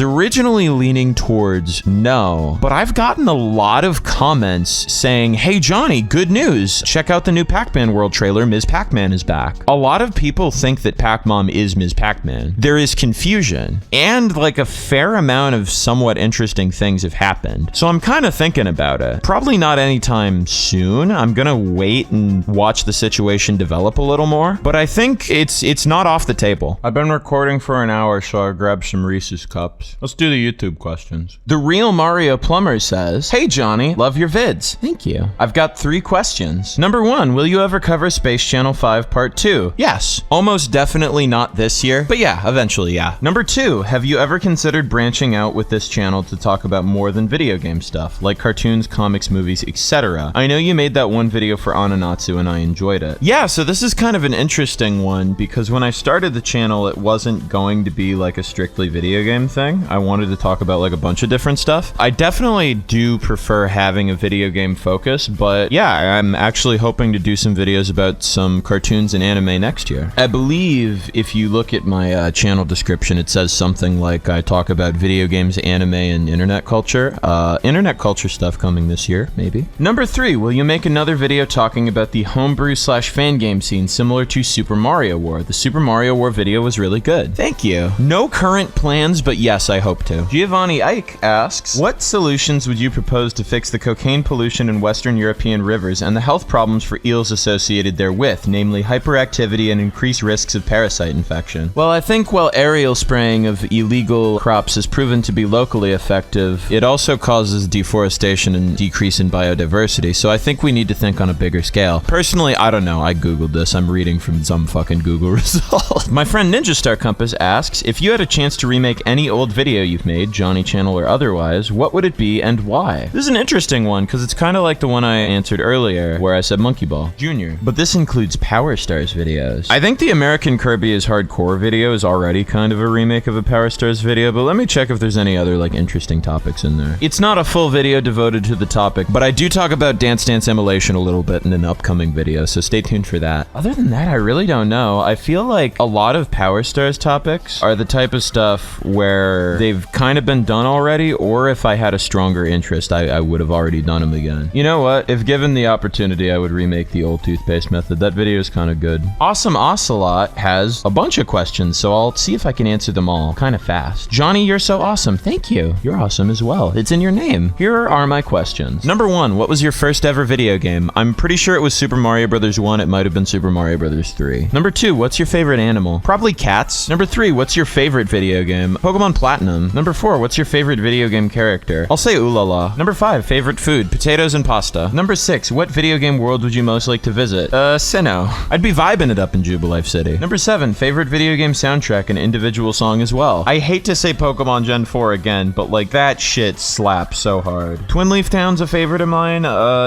originally leaning towards no, but I've gotten a lot of comments saying, hey Jonii, good news. Check out the new Pac-Man World trailer. Ms. Pac-Man is back. A lot of people think that Pac-Mom is Ms. Pac-Man. There is confusion and like a fair amount of somewhat interesting things have happened. So I'm kind of thinking about it. Probably not anytime soon. I'm gonna wait and watch the situation develop a little more, but I think it's not off the table. I've been recording for an hour, so I'll grab some Reese's cups. Let's do the YouTube questions. The Real Mario Plumber says, hey Jonii, love your vids. Thank you. I've got 3 questions. Number 1, will you ever cover Space Channel 5 Part 2? Yes. Almost definitely not this year, but yeah, eventually, yeah. Number 2, have you ever considered branching out with this channel to talk about more than video game stuff, like cartoons, comics, movies, etc.? I know you made that one video for Ananatsu and I enjoyed it. Yeah, so this is kind of an interesting one because when I started the channel, it wasn't going to be like a strictly video game thing. I wanted to talk about like a bunch of different stuff. I definitely do prefer having a video game focus, but yeah, I'm actually hoping to do some videos about some cartoons and anime next year. I believe if you look at my channel description, it says something like I talk about video games, anime, and internet culture. Internet culture stuff coming this year, maybe. Number 3, will you make another video talking about the homebrew/fan game scene similar to Super Mario War? The Super Mario War video was really good. Thank you. No current plans, but yes, I hope to. Giovanni Ike asks, what solutions would you propose to fix the cocaine pollution in Western European rivers and the health problems for eels associated therewith, namely hyperactivity and increased risks of parasite infection? Well, I think while aerial spraying of illegal crops has proven to be locally effective, it also causes deforestation and decrease in biodiversity, so I think we need to think on a bigger scale. Personally, I don't know. I googled this. I'm reading from some fucking Google result. My friend Ninjastar Compass asks, if you had a chance to remake any old video you've made, Jonii channel or otherwise, what would it be and why? This is an interesting one because it's kind of like the one I answered earlier where I said Monkey Ball Jr., but this includes Power Stars videos. I think the American Kirby is Hardcore video is already kind of a remake of a Power Stars video, but let me check if there's any other like interesting topics in there. It's not a full video devoted to the topic, but I do talk about Dance Dance Emulation a little bit in an upcoming video, so stay tuned for that. Other than that, I really don't know. I feel like a lot of Power Stars topics are the type of stuff where they've kind of been done already, or if I had a stronger interest, I would have already done them again. You know what? If given the opportunity, I would remake the old toothpaste method. That video is kind of good. Awesome Ocelot has a bunch of questions, so I'll see if I can answer them all kind of fast. Jonii, you're so awesome. Thank you. You're awesome as well. It's in your name. Here are my questions. Number 1, what was your first ever video game? I'm pretty sure it was Super Mario Bros. 1. It might have been Super Mario Bros. 3. Number 2, what's your favorite animal? Probably cats. Number 3, what's your favorite video game? Pokemon Platinum. Number 4, what's your favorite video game character? I'll say Oolala. Number 5, favorite food? Potatoes and pasta. Number 6, what video game world would you most like to visit? Sinnoh. I'd be vibing it up in Jubilife City. Number 7, favorite video game soundtrack and individual song as well. I hate to say Pokemon Gen 4 again, but like that shit slaps so hard. Twin Leaf Town's a favorite of mine.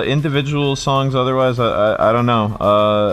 Individual songs otherwise, I don't know.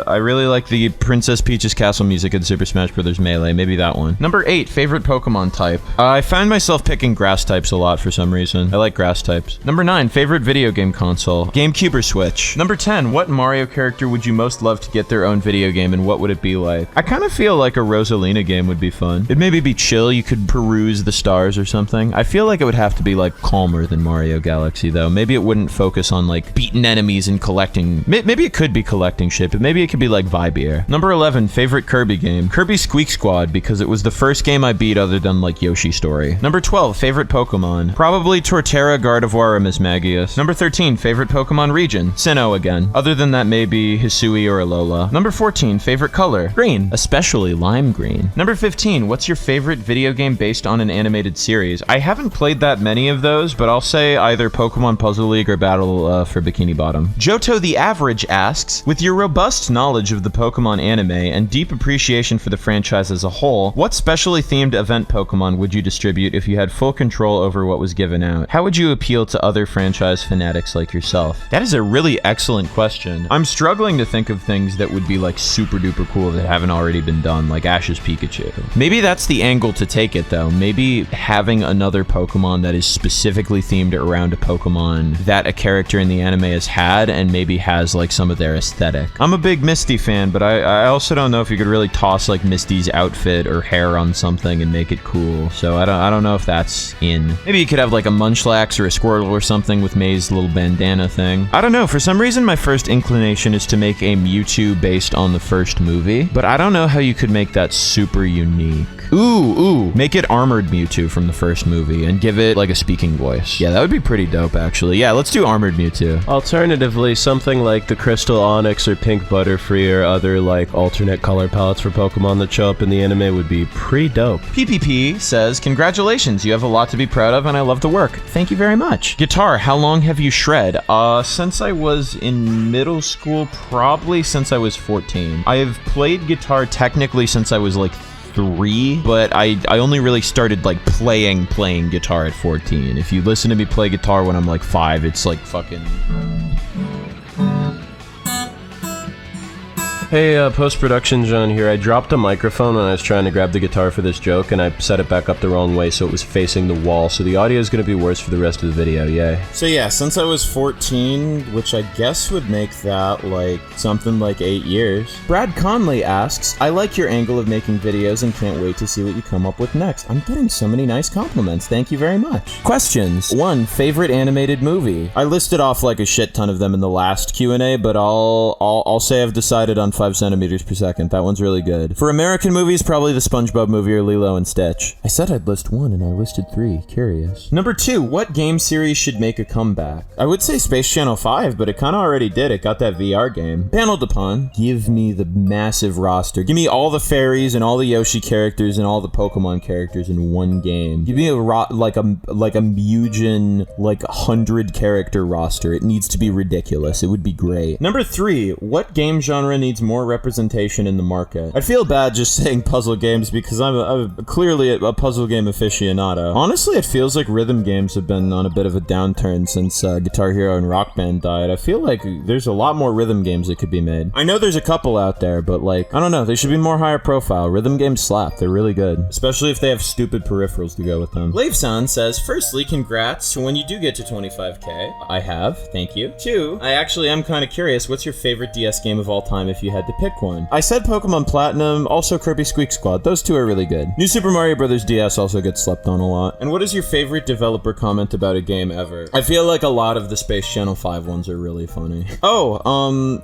I really like the Princess Peach's Castle music in Super Smash Bros. Melee, maybe that one. Number 8, favorite Pokemon type. I find myself picking grass types a lot for some reason. I like grass types. Number 9, favorite video game console. GameCube or Switch. Number 10, what Mario character would you most love to get their own video game and what would it be like? I kind of feel like a Rosalina game would be fun. It'd maybe be chill, you could peruse the stars or something. I feel like it would have to be like calmer than Mario Galaxy though. Maybe it wouldn't focus on like beating enemies and collecting. Maybe it could be collecting shit, but maybe it could be like vibier. Number 11, favorite Kirby game. Kirby Squeak Squad, because it was the first game I beat other than like Yoshi Story. Number 12, favorite Pokemon. Probably Torterra, Gardevoir, or Mismagius. Number 13, favorite Pokemon region. Sinnoh again. Other than that, maybe Hisui or Alola. Number 14, favorite color. Green, especially lime green. Number 15, what's your favorite video game based on an animated series? I haven't played that many of those, but I'll say either Pokemon Puzzle League or Battle for Bikini Bottom. Johto the Average asks, with your robust knowledge of the Pokemon anime and deep appreciation for the franchise as a whole, what specially themed event Pokemon would you distribute if you had full control over what was given out? How would you appeal to other franchise fanatics like yourself? That is a really excellent question. I'm struggling to think of things that would be like super duper cool that haven't already been done, like Ash's Pikachu. Maybe that's the angle to take it though. Maybe having another Pokemon that is specifically themed around a Pokemon that a character in the anime has had and maybe has like some of their aesthetic. I'm a big Misty fan, but I also don't know if you could really toss like Misty's outfit or hair on something and make it cool. So I don't know if that's in. Maybe you could have like a Munchlax or a Squirtle or something with May's little bandana thing. I don't know. For some reason, my first inclination is to make a Mewtwo based on the first movie, but I don't know how you could make that super unique. Ooh, make it Armored Mewtwo from the first movie and give it like a speaking voice. Yeah, that would be pretty dope actually. Yeah, let's do Armored Mewtwo. Alternatively, something like the Crystal Onyx or Pink Butterfree or other like alternate color palettes for Pokemon that show up in the anime would be pretty dope. PPP says, congratulations, you have a lot to be proud of and I love the work. Thank you very much. Guitar, how long have you shred? Since I was in middle school, probably since I was 14. I have played guitar technically since I was like 3, but I only really started like playing guitar at 14. If you listen to me play guitar when I'm like 5, it's like fucking... Hey, post-production John here. I dropped a microphone when I was trying to grab the guitar for this joke, and I set it back up the wrong way so it was facing the wall, so the audio is going to be worse for the rest of the video, yay. So yeah, since I was 14, which I guess would make that like something like 8 years. Brad Conley asks, I like your angle of making videos and can't wait to see what you come up with next. I'm getting so many nice compliments. Thank you very much. Questions. 1. Favorite animated movie? I listed off like a shit ton of them in the last Q&A, but I'll say I've decided on 5 centimeters per second. That one's really good. For American movies, probably the SpongeBob movie or Lilo and Stitch. I said I'd list 1 and I listed 3. Curious. Number 2, what game series should make a comeback? I would say Space Channel 5, but it kind of already did. It got that VR game. Panel Dupont, give me the massive roster. Give me all the fairies and all the Yoshi characters and all the Pokemon characters in one game. Give me like a Mugen, like 100 character roster. It needs to be ridiculous. It would be great. Number 3, what game genre needs more representation in the market? I feel bad just saying puzzle games because I'm clearly a puzzle game aficionado. Honestly, it feels like rhythm games have been on a bit of a downturn since Guitar Hero and Rock Band died. I feel like there's a lot more rhythm games that could be made. I know there's a couple out there, but like, I don't know, they should be more higher profile. Rhythm games slap. They're really good. Especially if they have stupid peripherals to go with them. Blaveson says, firstly, congrats when you do get to 25k. I have. Thank you. 2, I actually am kind of curious, what's your favorite DS game of all time if you had to pick one? I said Pokemon Platinum, also Kirby Squeak Squad. Those two are really good. New Super Mario Bros. DS also gets slept on a lot. And what is your favorite developer comment about a game ever? I feel like a lot of the Space Channel 5 ones are really funny. Oh,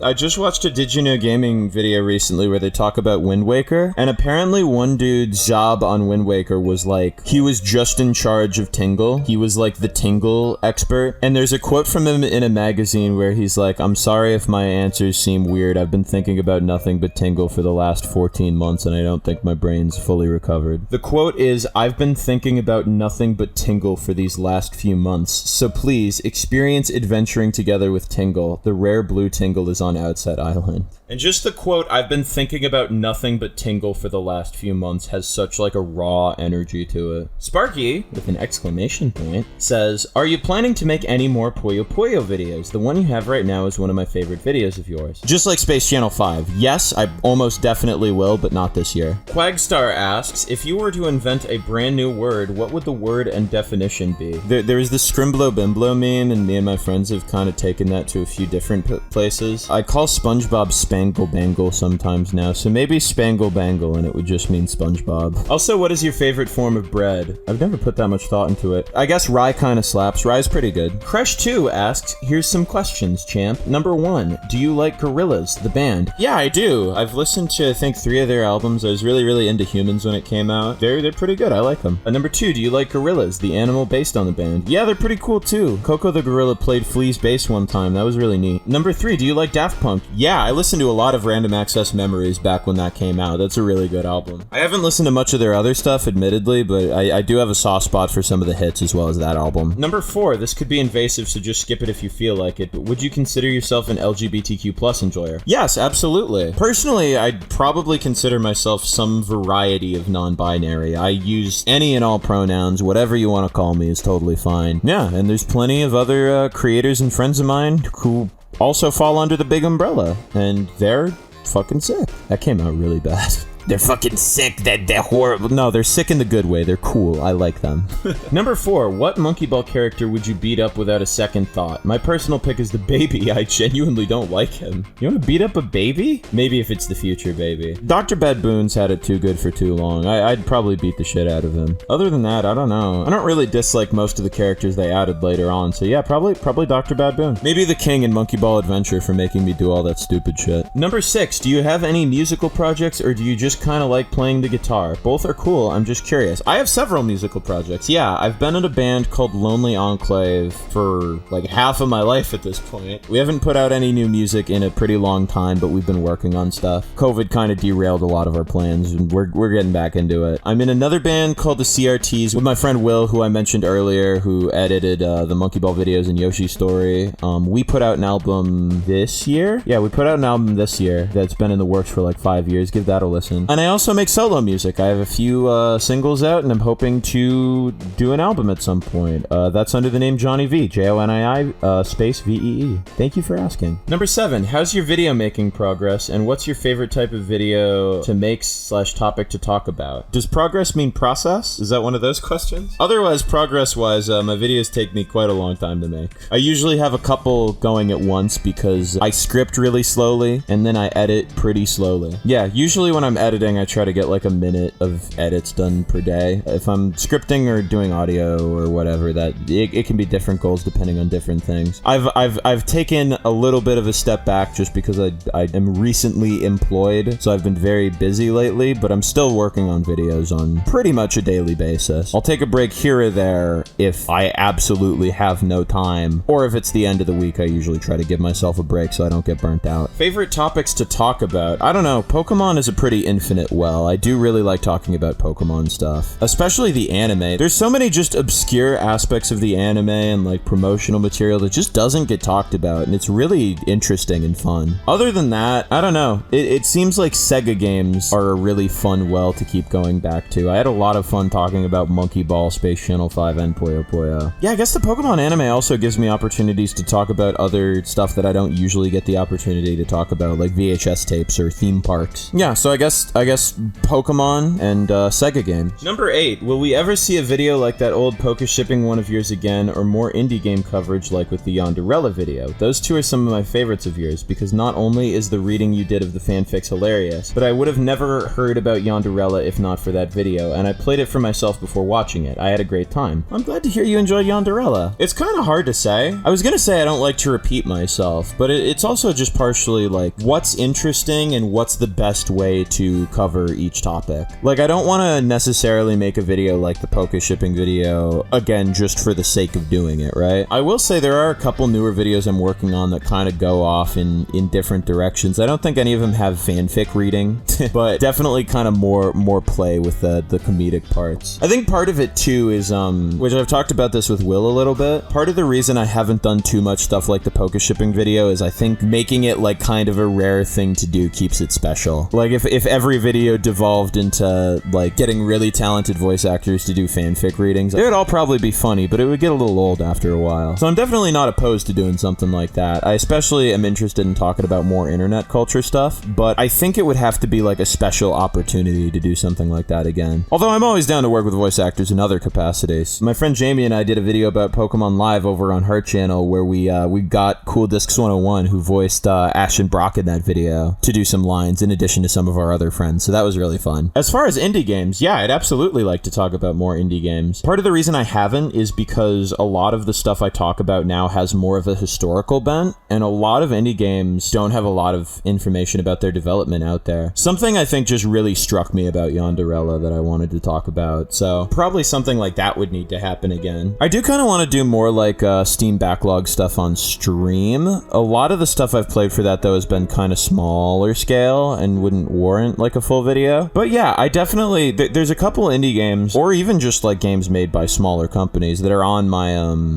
I just watched a Did You Know Gaming video recently where they talk about Wind Waker, and apparently one dude's job on Wind Waker was like, he was just in charge of Tingle. He was like the Tingle expert. And there's a quote from him in a magazine where he's like, I'm sorry if my answers seem weird. I've been thinking about nothing but Tingle for the last 14 months and I don't think my brain's fully recovered. The quote is, I've been thinking about nothing but Tingle for these last few months, so please experience adventuring together with Tingle. The rare blue Tingle is on Outset Island. And just the quote, I've been thinking about nothing but Tingle for the last few months, has such like a raw energy to it. Sparky, with an exclamation point, says, are you planning to make any more Puyo Puyo videos? The one you have right now is one of my favorite videos of yours. Just like Space Channel 5. Yes, I almost definitely will, but not this year. Quagstar asks, if you were to invent a brand new word, what would the word and definition be? There's the Scrimblow Bimblow meme, and me and my friends have kind of taken that to a few different places. I call SpongeBob Spam Bangle Bangle sometimes now, so maybe Spangle Bangle and it would just mean SpongeBob. Also, what is your favorite form of bread? I've never put that much thought into it. I guess rye kind of slaps. Rye's pretty good. Crush2 asks, here's some questions, champ. Number 1, do you like Gorillaz, the band? Yeah, I do. I've listened to, I think, 3 of their albums. I was really into Humans when it came out. They're pretty good. I like them. Number 2, do you like Gorillaz, the animal based on the band? Yeah, they're pretty cool too. Coco the Gorilla played Flea's bass one time. That was really neat. Number 3, do you like Daft Punk? Yeah, I listened to a lot of Random Access Memories back when that came out. That's a really good album. I haven't listened to much of their other stuff, admittedly, but I do have a soft spot for some of the hits as well as that album. Number 4, this could be invasive, so just skip it if you feel like it, but would you consider yourself an LGBTQ plus enjoyer? Yes, absolutely. Personally, I'd probably consider myself some variety of non-binary. I use any and all pronouns. Whatever you want to call me is totally fine. Yeah, and there's plenty of other creators and friends of mine who also fall under the big umbrella, and they're fucking sick. That came out really bad. They're fucking sick. They're horrible. No, they're sick in the good way. They're cool. I like them. Number 4, what Monkey Ball character would you beat up without a second thought? My personal pick is the baby. I genuinely don't like him. You want to beat up a baby? Maybe if it's the future baby. Dr. Badboon's had it too good for too long. I'd probably beat the shit out of him. Other than that, I don't know. I don't really dislike most of the characters they added later on, so yeah, probably Dr. Badboon. Maybe the king in Monkey Ball Adventure for making me do all that stupid shit. Number 6, do you have any musical projects or do you just kind of like playing the guitar? Both are cool. I'm just curious. I have several musical projects. Yeah, I've been in a band called Lonely Enclave for like half of my life at this point. We haven't put out any new music in a pretty long time, but we've been working on stuff. COVID kind of derailed a lot of our plans, and we're getting back into it. I'm in another band called the CRTs with my friend Will, who I mentioned earlier, who edited the Monkey Ball videos and Yoshi's Story. We put out an album this year. Yeah, we put out an album this year that's been in the works for like 5 years. Give that a listen. And I also make solo music. I have a few singles out, and I'm hoping to do an album at some point. That's under the name Jonii V, Jonii space VEE. Thank you for asking. Number 7, how's your video making progress, and what's your favorite type of video to make / topic to talk about? Does progress mean process? Is that one of those questions? Otherwise, progress-wise, my videos take me quite a long time to make. I usually have a couple going at once because I script really slowly, and then I edit pretty slowly. Yeah, usually when I'm editing, I try to get like a minute of edits done per day. If I'm scripting or doing audio or whatever, that it can be different goals depending on different things. I've taken a little bit of a step back just because I am recently employed, so I've been very busy lately, but I'm still working on videos on pretty much a daily basis. I'll take a break here or there if I absolutely have no time, or if it's the end of the week, I usually try to give myself a break so I don't get burnt out. Favorite topics to talk about? I don't know. Pokemon is a pretty infinite well. I do really like talking about Pokemon stuff, especially the anime. There's so many just obscure aspects of the anime and like promotional material that just doesn't get talked about, and it's really interesting and fun. Other than that, I don't know. It seems like Sega games are a really fun well to keep going back to. I had a lot of fun talking about Monkey Ball, Space Channel 5, and Puyo Puyo. Yeah, I guess the Pokemon anime also gives me opportunities to talk about other stuff that I don't usually get the opportunity to talk about, like VHS tapes or theme parks. Yeah, so I guess Pokemon and Sega games. Number 8, will we ever see a video like that old Poke shipping one of yours again, or more indie game coverage like with the Yonderella video? Those two are some of my favorites of yours, because not only is the reading you did of the fanfics hilarious, but I would have never heard about Yonderella if not for that video, and I played it for myself before watching it. I had a great time. I'm glad to hear you enjoyed Yonderella. It's kind of hard to say. I was gonna say I don't like to repeat myself, but it's also just partially like what's interesting and what's the best way to cover each topic. Like, I don't want to necessarily make a video like the Poke shipping video, again, just for the sake of doing it, right? I will say there are a couple newer videos I'm working on that kind of go off in different directions. I don't think any of them have fanfic reading, but definitely kind of more play with the comedic parts. I think part of it too is, which I've talked about this with Will a little bit, part of the reason I haven't done too much stuff like the Poke shipping video is I think making it like kind of a rare thing to do keeps it special. Like if every every video devolved into, like, getting really talented voice actors to do fanfic readings. It would all probably be funny, but it would get a little old after a while. So I'm definitely not opposed to doing something like that. I especially am interested in talking about more internet culture stuff, but I think it would have to be, like, a special opportunity to do something like that again. Although I'm always down to work with voice actors in other capacities. My friend Jamie and I did a video about Pokemon Live over on Heart Channel where we got Cool Discs 101, who voiced Ashton Brock in that video, to do some lines in addition to some of our other friends, so that was really fun. As far as indie games, yeah, I'd absolutely like to talk about more indie games. Part of the reason I haven't is because a lot of the stuff I talk about now has more of a historical bent, and a lot of indie games don't have a lot of information about their development out there. Something I think just really struck me about Yonderella that I wanted to talk about, so probably something like that would need to happen again. I do kind of want to do more like Steam backlog stuff on stream. A lot of the stuff I've played for that though has been kind of smaller scale and wouldn't warrant like a full video. But yeah, I definitely, there's a couple indie games, or even just like games made by smaller companies that are on my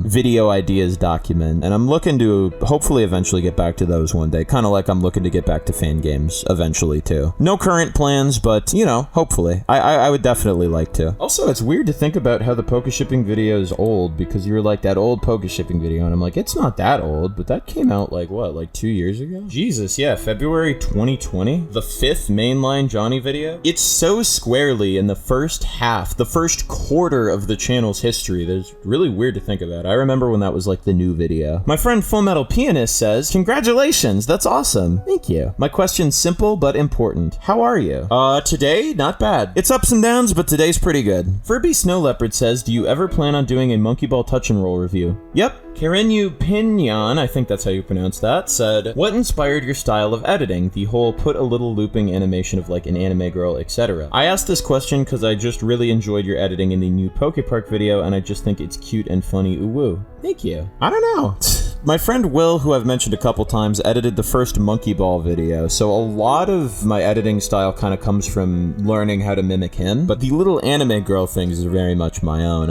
video ideas document, and I'm looking to hopefully eventually get back to those one day, kind of like I'm looking to get back to fan games eventually too. No current plans, but you know, hopefully. I would definitely like to. Also, it's weird to think about how the Poke Shipping video is old, because you were like, that old Poke Shipping video, and I'm like, it's not that old, but that came out like what, like 2 years ago? Jesus, yeah, February 2020, the 5th mainline Jonii video. It's so squarely in the first half, the first quarter of the channel's history. That's really weird to think about. I remember when that was like the new video. My friend Full Metal Pianist says, congratulations, that's awesome. Thank you. My question's simple but important. How are you? Today, not bad. It's ups and downs, but today's pretty good. Furby Snow Leopard says, do you ever plan on doing a Monkey Ball touch and roll review? Yep. Karenu Pinyan, I think that's how you pronounce that, said, what inspired your style of editing? The whole put a little looping animation of like an anime girl, etc. I asked this question because I just really enjoyed your editing in the new Pokepark video, and I just think it's cute and funny, ooh woo. Thank you. I don't know. My friend Will, who I've mentioned a couple times, edited the first Monkey Ball video, so a lot of my editing style kind of comes from learning how to mimic him, but the little anime girl things is very much my own.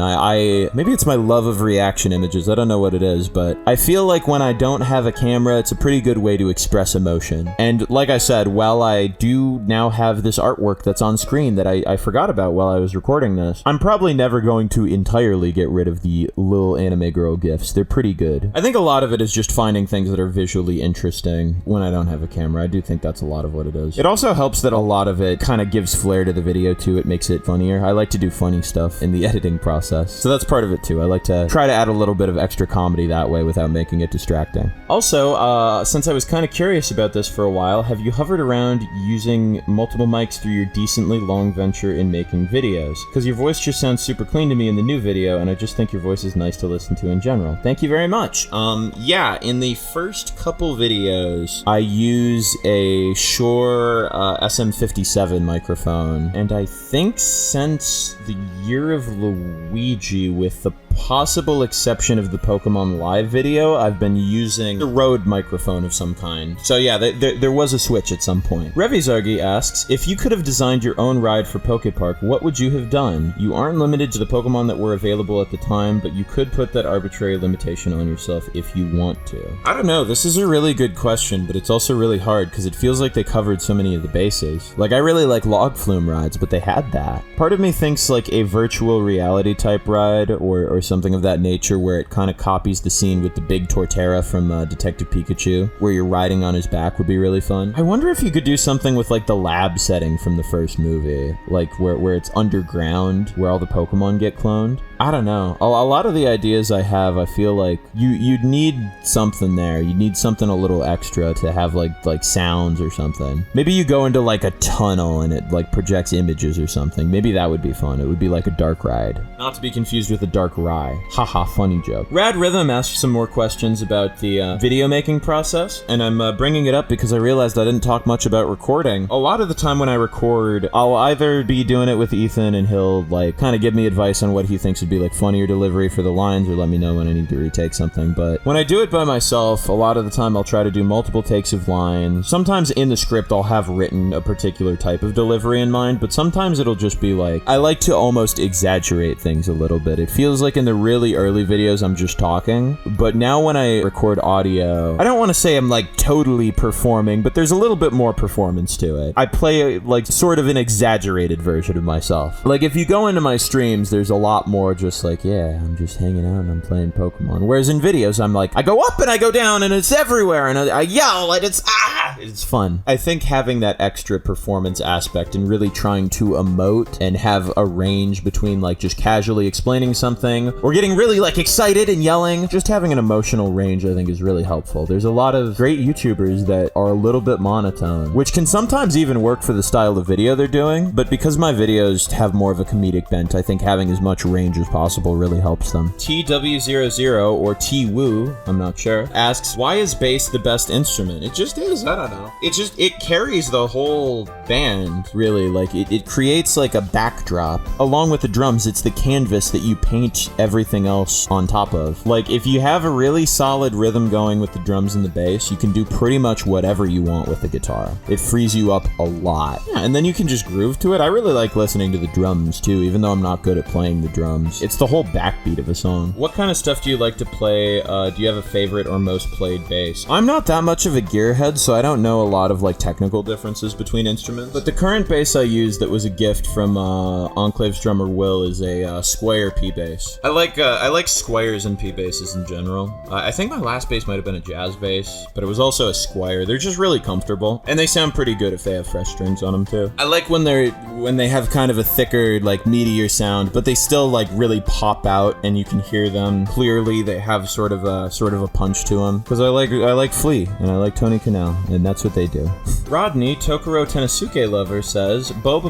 Maybe it's my love of reaction images, I don't know what it is, but I feel like when I don't have a camera, it's a pretty good way to express emotion. And like I said, while I do now have this artwork that's on screen that I forgot about while I was recording this, I'm probably never going to entirely get rid of the little anime girl gifs. They're pretty good. I think a lot of it is just finding things that are visually interesting when I don't have a camera. I do think that's a lot of what it is. It also helps that a lot of it kind of gives flair to the video too. It makes it funnier. I like to do funny stuff in the editing process, so that's part of it too. I like to try to add a little bit of extra comedy that way without making it distracting. Also, since I was kind of curious about this for a while, have you hovered around using multiple mics through your decently long venture in making videos? Because your voice just sounds super clean to me in the new video, and I just think your voice is nice to listen to in general. Thank you very much. Yeah, in the first couple videos, I use a Shure SM57 microphone, and I think since the Year of Luigi, with the possible exception of the Pokemon Live video, I've been using a Rode microphone of some kind. So yeah, there was a switch at some point. Revizargi asks, if you could have designed your own ride for Pokepark, what would you have done? You aren't limited to the Pokemon that were available at the time, but you could put that arbitrary limitation on yourself if you want to. I don't know, this is a really good question, but it's also really hard because it feels like they covered so many of the bases. Like, I really like log flume rides, but they had that. Part of me thinks like a virtual reality type ride or something of that nature where it kind of copies the scene with the big Torterra from Detective Pikachu, where you're riding on his back, would be really fun. I wonder if you could do something with like the lab setting from the first movie, like where it's underground, where all the Pokemon get cloned. I don't know. A lot of the ideas I have, I feel like you'd need something there. You'd need something a little extra to have like sounds or something. Maybe you go into like a tunnel and it like projects images or something. Maybe that would be fun. It would be like a dark ride. Not to be confused with a dark ride. Haha, funny joke. Rad Rhythm asked some more questions about the video making process, and I'm bringing it up because I realized I didn't talk much about recording. A lot of the time when I record, I'll either be doing it with Ethan and he'll like kind of give me advice on what he thinks would be like funnier delivery for the lines, or let me know when I need to retake something. But When I do it by myself, a lot of the time I'll try to do multiple takes of lines. Sometimes in the script I'll have written a particular type of delivery in mind, but sometimes it'll just be like, I like to almost exaggerate things a little bit. It feels like in the really early videos I'm just talking, but now when I record audio, I don't want to say I'm like totally performing, but there's a little bit more performance to it. I play like sort of an exaggerated version of myself. Like if you go into my streams, there's a lot more just like, yeah, I'm just hanging out and I'm playing Pokemon. Whereas in videos, I'm like, I go up and I go down and it's everywhere and I yell and it's fun. I think having that extra performance aspect and really trying to emote and have a range between like just casually explaining something or getting really like excited and yelling, just having an emotional range I think is really helpful. There's a lot of great YouTubers that are a little bit monotone, which can sometimes even work for the style of video they're doing, but because my videos have more of a comedic bent, I think having as much range as possible really helps them. TW00 or T-Woo, I'm not sure, asks, why is bass the best instrument? It just is, I don't know. It carries the whole band, really. Like, it creates like a backdrop. Along with the drums, it's the canvas that you paint everything else on top of. Like, if you have a really solid rhythm going with the drums and the bass, you can do pretty much whatever you want with the guitar. It frees you up a lot. Yeah, and then you can just groove to it. I really like listening to the drums, too, even though I'm not good at playing the drums. It's the whole backbeat of a song. What kind of stuff do you like to play? Do you have a favorite or most played bass? I'm not that much of a gearhead, so I don't know a lot of like technical differences between instruments, but the current bass I use that was a gift from Enclave's drummer Will is a Squire P bass. I like Squires and P basses in general. I think my last bass might have been a jazz bass, but it was also a Squire. They're just really comfortable, and they sound pretty good if they have fresh strings on them too. I like when they have kind of a thicker, like meatier sound, but they still like really pop out, and you can hear them clearly. They have sort of a punch to them. Because I like Flea and I like Tony Canal, and that's what they do. Rodney Tokoro Tennosuke Lover says, Bo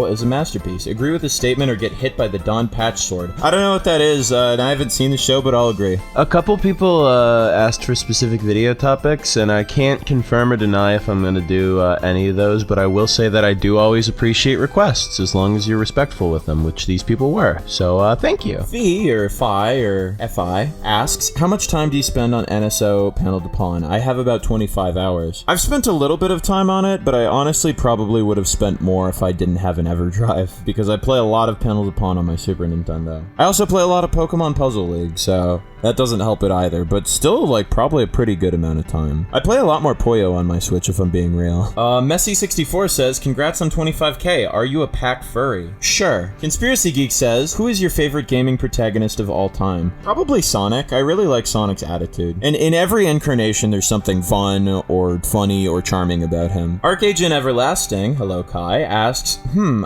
is a masterpiece. Agree with the statement or get hit by the Don Patch sword. I don't know what that is, and I haven't seen the show, but I'll agree. A couple people asked for specific video topics, and I can't confirm or deny if I'm going to do any of those, but I will say that I do always appreciate requests, as long as you're respectful with them, which these people were. So, thank you. Fee, or Fi, or Fi, asks, how much time do you spend on NSO Panel de Pawn? I have about 25 hours. I've spent a little bit of time on it, but I honestly probably would have spent more if I didn't have an EverDrive, because I play a lot of Panel de Pawn on my Super Nintendo. I also play a lot of Pokemon Puzzle League, so that doesn't help it either, but still, like, probably a pretty good amount of time. I play a lot more Puyo on my Switch, if I'm being real. Messi64 says, congrats on 25k. Are you a Pac furry? Sure. Conspiracy Geek says, who is your favorite gaming protagonist of all time? Probably Sonic. I really like Sonic's attitude. And in every incarnation, there's something fun or funny or charming about him. Archagent Everlasting, hello Kai, asks,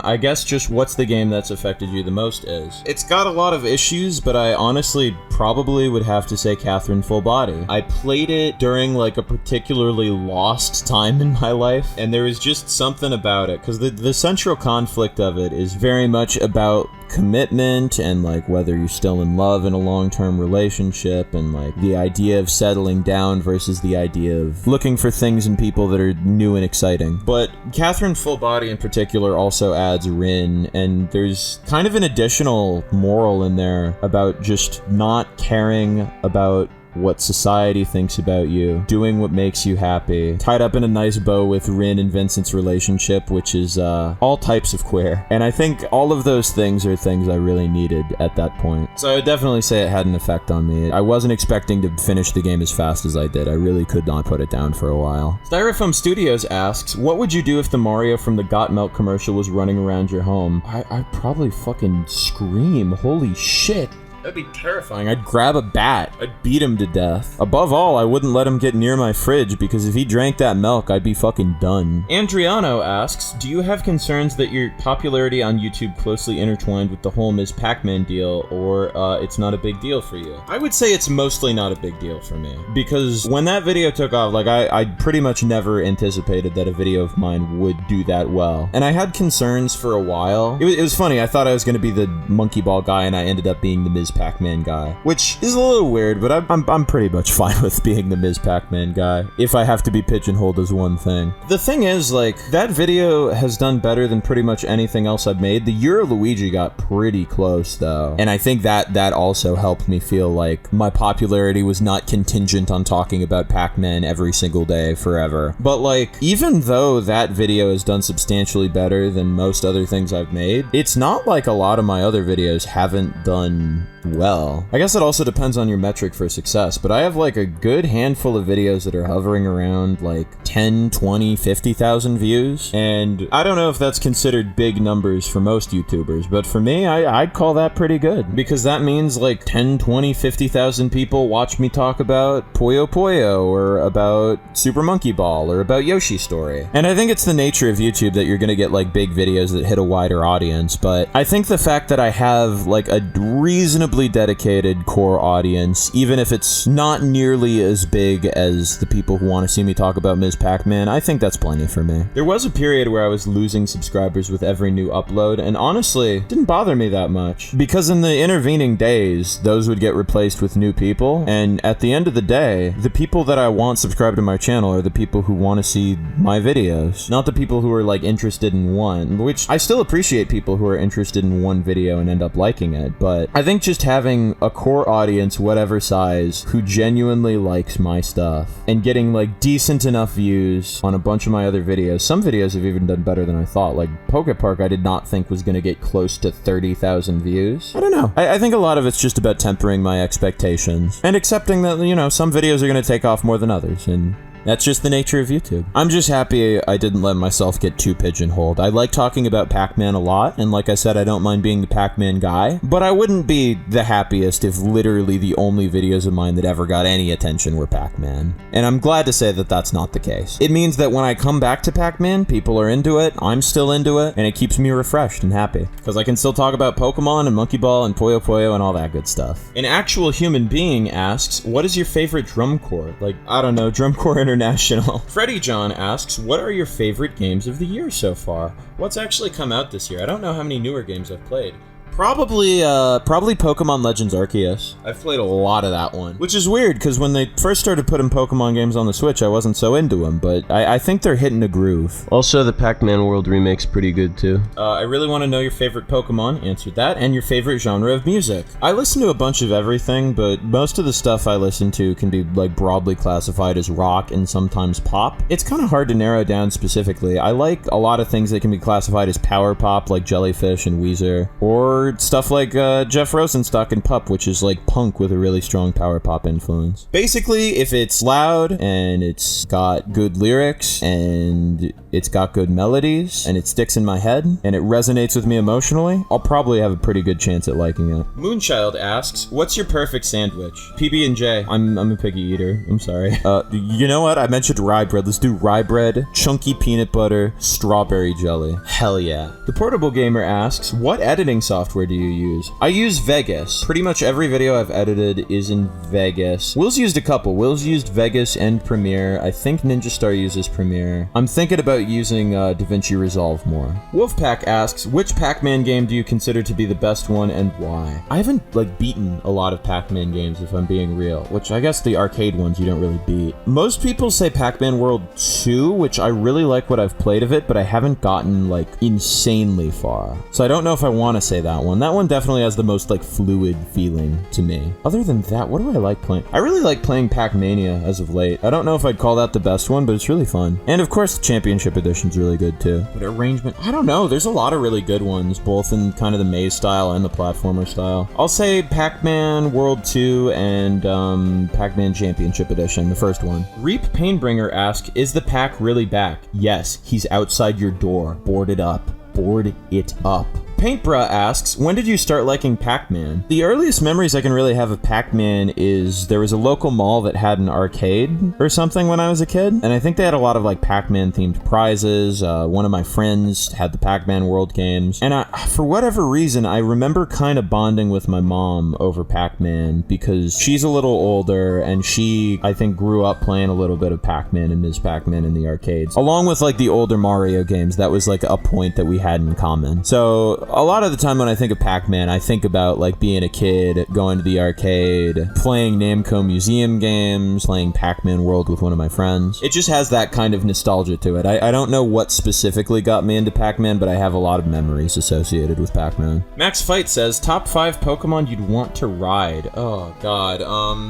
I guess just what's the game that's affected you the most is? It's got a lot of issues, but I honestly probably would have to say Catherine Full Body. I played it during like a particularly lost time in my life, and there was just something about it, because the central conflict of it is very much about commitment and like whether you're still in love in a long-term relationship, and like the idea of settling down versus the idea of looking for things in people that are new and exciting. But Catherine Full Body in particular also adds Rin, and there's kind of an additional moral in there about just not caring about what society thinks about you, doing what makes you happy, tied up in a nice bow with Rin and Vincent's relationship, which is all types of queer. And I think all of those things are things I really needed at that point. So I would definitely say it had an effect on me. I wasn't expecting to finish the game as fast as I did. I really could not put it down for a while. Styrofoam Studios asks, what would you do if the Mario from the Got Milk commercial was running around your home? I'd probably fucking scream. Holy shit. That'd be terrifying. I'd grab a bat. I'd beat him to death. Above all, I wouldn't let him get near my fridge, because if he drank that milk, I'd be fucking done. Andriano asks, do you have concerns that your popularity on YouTube closely intertwined with the whole Ms. Pac-Man deal, or it's not a big deal for you? I would say it's mostly not a big deal for me, because when that video took off, like, I pretty much never anticipated that a video of mine would do that well. And I had concerns for a while. It was funny. I thought I was going to be the monkey ball guy, and I ended up being the Ms. Ms. Pac-Man guy, which is a little weird, but I'm pretty much fine with being the Ms. Pac-Man guy, if I have to be pigeonholed as one thing. The thing is, like, that video has done better than pretty much anything else I've made. The Euro Luigi got pretty close, though, and I think that also helped me feel like my popularity was not contingent on talking about Pac-Man every single day forever. But, like, even though that video has done substantially better than most other things I've made, it's not like a lot of my other videos haven't done well. I guess it also depends on your metric for success, but I have like a good handful of videos that are hovering around like 10, 20, 50,000 views, and I don't know if that's considered big numbers for most YouTubers, but for me, I'd call that pretty good, because that means like 10, 20, 50,000 people watch me talk about Puyo Puyo, or about Super Monkey Ball, or about Yoshi Story. And I think it's the nature of YouTube that you're gonna get like big videos that hit a wider audience, but I think the fact that I have like a reasonably dedicated core audience, even if it's not nearly as big as the people who want to see me talk about Ms. Pac-Man, I think that's plenty for me. There was a period where I was losing subscribers with every new upload, and honestly, it didn't bother me that much, because in the intervening days, those would get replaced with new people, and at the end of the day, the people that I want subscribed to my channel are the people who want to see my videos, not the people who are like interested in one, which I still appreciate people who are interested in one video and end up liking it, but I think just having a core audience, whatever size, who genuinely likes my stuff and getting like decent enough views on a bunch of my other videos. Some videos have even done better than I thought. Like Poke Park, I did not think was going to get close to 30,000 views. I don't know. I think a lot of it's just about tempering my expectations and accepting that, you know, some videos are going to take off more than others, and that's just the nature of YouTube. I'm just happy I didn't let myself get too pigeonholed. I like talking about Pac-Man a lot, and like I said, I don't mind being the Pac-Man guy, but I wouldn't be the happiest if literally the only videos of mine that ever got any attention were Pac-Man. And I'm glad to say that that's not the case. It means that when I come back to Pac-Man, people are into it, I'm still into it, and it keeps me refreshed and happy, because I can still talk about Pokemon and Monkey Ball and Puyo Puyo and all that good stuff. An actual human being asks, what is your favorite drum corps? Like, I don't know, Drum Corps International. Freddie John asks, what are your favorite games of the year so far? What's actually come out this year? I don't know how many newer games I've played. Probably Pokemon Legends Arceus. I've played a lot of that one, which is weird because when they first started putting Pokemon games on the Switch, I wasn't so into them, but I think they're hitting a groove. Also, the Pac-Man World remake's pretty good too. I really want to know your favorite Pokemon, answered that, and your favorite genre of music. I listen to a bunch of everything, but most of the stuff I listen to can be like broadly classified as rock and sometimes pop. It's kind of hard to narrow down specifically. I like a lot of things that can be classified as power pop, like Jellyfish and Weezer, or stuff like Jeff Rosenstock and Pup, which is like punk with a really strong power pop influence. Basically, if it's loud and it's got good lyrics and it's got good melodies and it sticks in my head and it resonates with me emotionally, I'll probably have a pretty good chance at liking it. Moonchild asks, what's your perfect sandwich? PB&J. I'm a picky eater. I'm sorry. You know what? I mentioned rye bread. Let's do rye bread, chunky peanut butter, strawberry jelly. Hell yeah. The Portable Gamer asks, what editing software do you use? I use Vegas. Pretty much every video I've edited is in Vegas. Will's used a couple. Will's used Vegas and Premiere. I think Ninjastar uses Premiere. I'm thinking about using DaVinci Resolve more. Wolfpack asks, which Pac-Man game do you consider to be the best one and why? I haven't like beaten a lot of Pac-Man games if I'm being real, which I guess the arcade ones you don't really beat. Most people say Pac-Man World 2, which I really like what I've played of it, but I haven't gotten like insanely far. So I don't know if I want to say that one. That one definitely has the most like fluid feeling to me. Other than that, what do I like playing? I really like playing Pac-Mania as of late. I don't know if I'd call that the best one, but it's really fun. And of course, the Championship Edition's really good too. But arrangement, I don't know. There's a lot of really good ones, both in kind of the maze style and the platformer style. I'll say Pac-Man World 2 and Pac-Man Championship Edition, the first one. Reap Painbringer asks, is the Pac really back? Yes, he's outside your door. Board it up. Board it up. Paintbra asks, when did you start liking Pac-Man? The earliest memories I can really have of Pac-Man is there was a local mall that had an arcade or something when I was a kid, and I think they had a lot of like Pac-Man themed prizes. One of my friends had the Pac-Man World games, and for whatever reason, I remember kind of bonding with my mom over Pac-Man because she's a little older and she, I think, grew up playing a little bit of Pac-Man and Ms. Pac-Man in the arcades, along with like the older Mario games. That was like a point that we had in common. So a lot of the time when I think of Pac-Man, I think about like being a kid, going to the arcade, playing Namco Museum games, playing Pac-Man World with one of my friends. It just has that kind of nostalgia to it. I don't know what specifically got me into Pac-Man, but I have a lot of memories associated with Pac-Man. Max Fight says, top 5 Pokemon you'd want to ride. Oh god,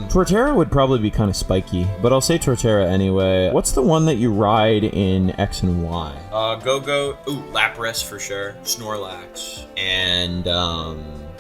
Torterra would probably be kind of spiky, but I'll say Torterra anyway. What's the one that you ride in X and Y? Go-Go, ooh, Lapras for sure, Snorlax, and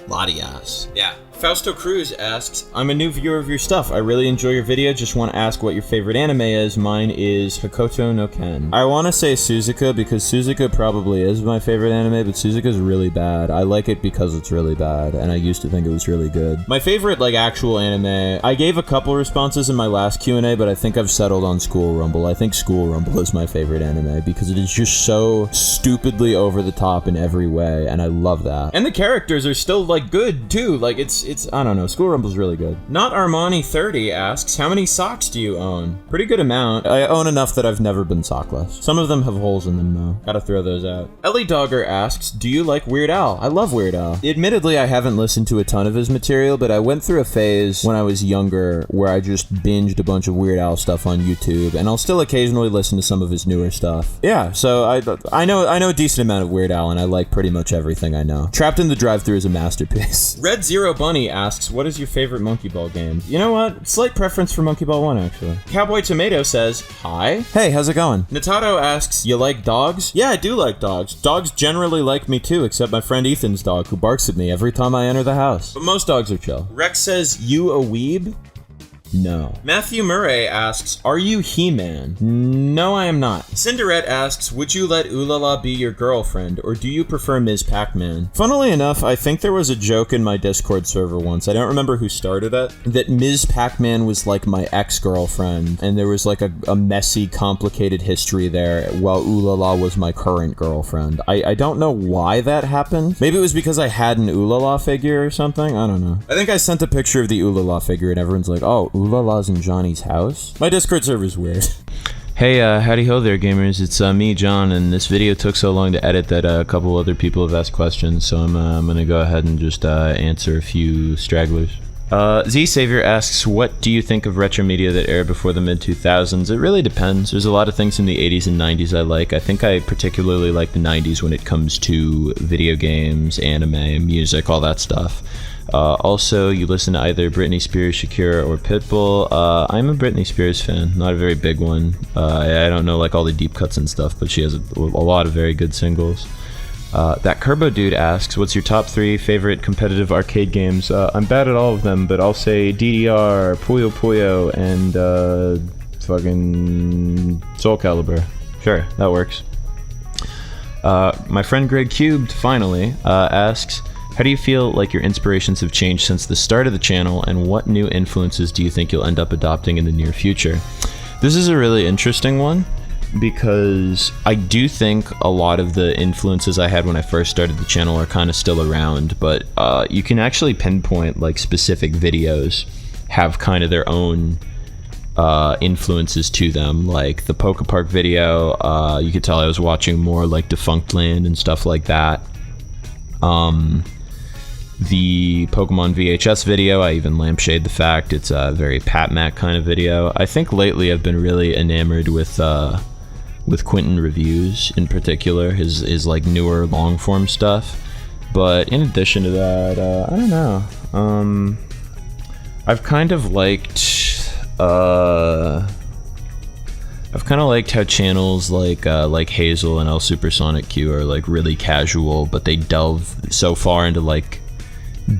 Latias. Yeah. Fausto Cruz asks, I'm a new viewer of your stuff. I really enjoy your video. Just want to ask what your favorite anime is. Mine is Hokuto no Ken. I want to say Suzuka because Suzuka probably is my favorite anime, but Suzuka's really bad. I like it because it's really bad, and I used to think it was really good. My favorite, like, actual anime, I gave a couple responses in my last Q&A, but I think I've settled on School Rumble. I think School Rumble is my favorite anime because it is just so stupidly over the top in every way, and I love that. And the characters are still, like, good, too. Like, it's I don't know, School Rumble's really good. Not Armani 30 asks, how many socks do you own? Pretty good amount. I own enough that I've never been sockless. Some of them have holes in them though. Gotta throw those out. Ellie Dogger asks, do you like Weird Al? I love Weird Al. Admittedly, I haven't listened to a ton of his material, but I went through a phase when I was younger where I just binged a bunch of Weird Al stuff on YouTube, and I'll still occasionally listen to some of his newer stuff. Yeah, so I know a decent amount of Weird Al, and I like pretty much everything I know. Trapped in the Drive-Thru is a masterpiece. Red Zero Bunny asks, what is your favorite Monkey Ball game? You know what? Slight preference for Monkey Ball 1, actually. Cowboy Tomato says, hi. Hey, how's it going? Natato asks, you like dogs? Yeah, I do like dogs. Dogs generally like me too, except my friend Ethan's dog, who barks at me every time I enter the house. But most dogs are chill. Rex says, you a weeb? No. Matthew Murray asks, are you He-Man? No, I am not. Cinderette asks, would you let Ulala be your girlfriend, or do you prefer Ms. Pac-Man? Funnily enough, I think there was a joke in my Discord server once, I don't remember who started it, that Ms. Pac-Man was like my ex-girlfriend, and there was like a messy, complicated history there, while Ulala was my current girlfriend. I don't know why that happened. Maybe it was because I had an Ulala figure or something? I don't know. I think I sent a picture of the Ulala figure, and everyone's like, oh, Ulala's in Johnny's house? My Discord server's weird. Hey, howdy ho there, gamers. It's me, John, and this video took so long to edit that a couple other people have asked questions, so I'm gonna go ahead and just answer a few stragglers. Z-Savior asks, what do you think of retro media that aired before the mid-2000s? It really depends. There's a lot of things in the 80s and 90s I like. I think I particularly like the 90s when it comes to video games, anime, music, all that stuff. Also, you listen to either Britney Spears, Shakira, or Pitbull. I'm a Britney Spears fan, not a very big one. I don't know like all the deep cuts and stuff, but she has a lot of very good singles. That Kerbo dude asks, what's your top 3 favorite competitive arcade games? I'm bad at all of them, but I'll say DDR, Puyo Puyo, and fucking Soul Calibur. Sure, that works. My friend Greg Cubed, finally, asks, how do you feel like your inspirations have changed since the start of the channel, and what new influences do you think you'll end up adopting in the near future? This is a really interesting one, because I do think a lot of the influences I had when I first started the channel are kind of still around, but you can actually pinpoint like specific videos have kind of their own influences to them, like the Poke Park video. You could tell I was watching more like Defunct Land and stuff like that. The Pokemon VHS video, I even lampshade the fact it's a very Pat-Mac kind of video. I think lately I've been really enamored with Quentin Reviews in particular, his like newer long form stuff. But in addition to that, I don't know. I've kind of liked how channels like Hazel and El Supersonic Q are like really casual, but they delve so far into like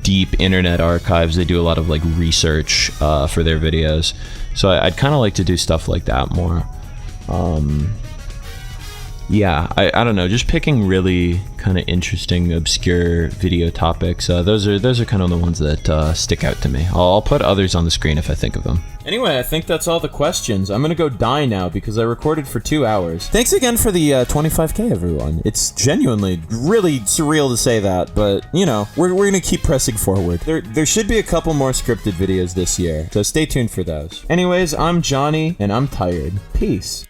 deep internet archives. They do a lot of like research for their videos, so I'd kind of like to do stuff like that more. Yeah, I don't know, just picking really kind of interesting, obscure video topics. Those are kind of the ones that stick out to me. I'll put others on the screen if I think of them. Anyway, I think that's all the questions. I'm gonna go die now because I recorded for 2 hours. Thanks again for the 25K, everyone. It's genuinely really surreal to say that, but you know, we're gonna keep pressing forward. There should be a couple more scripted videos this year, so stay tuned for those. Anyways, I'm Jonii, and I'm tired. Peace.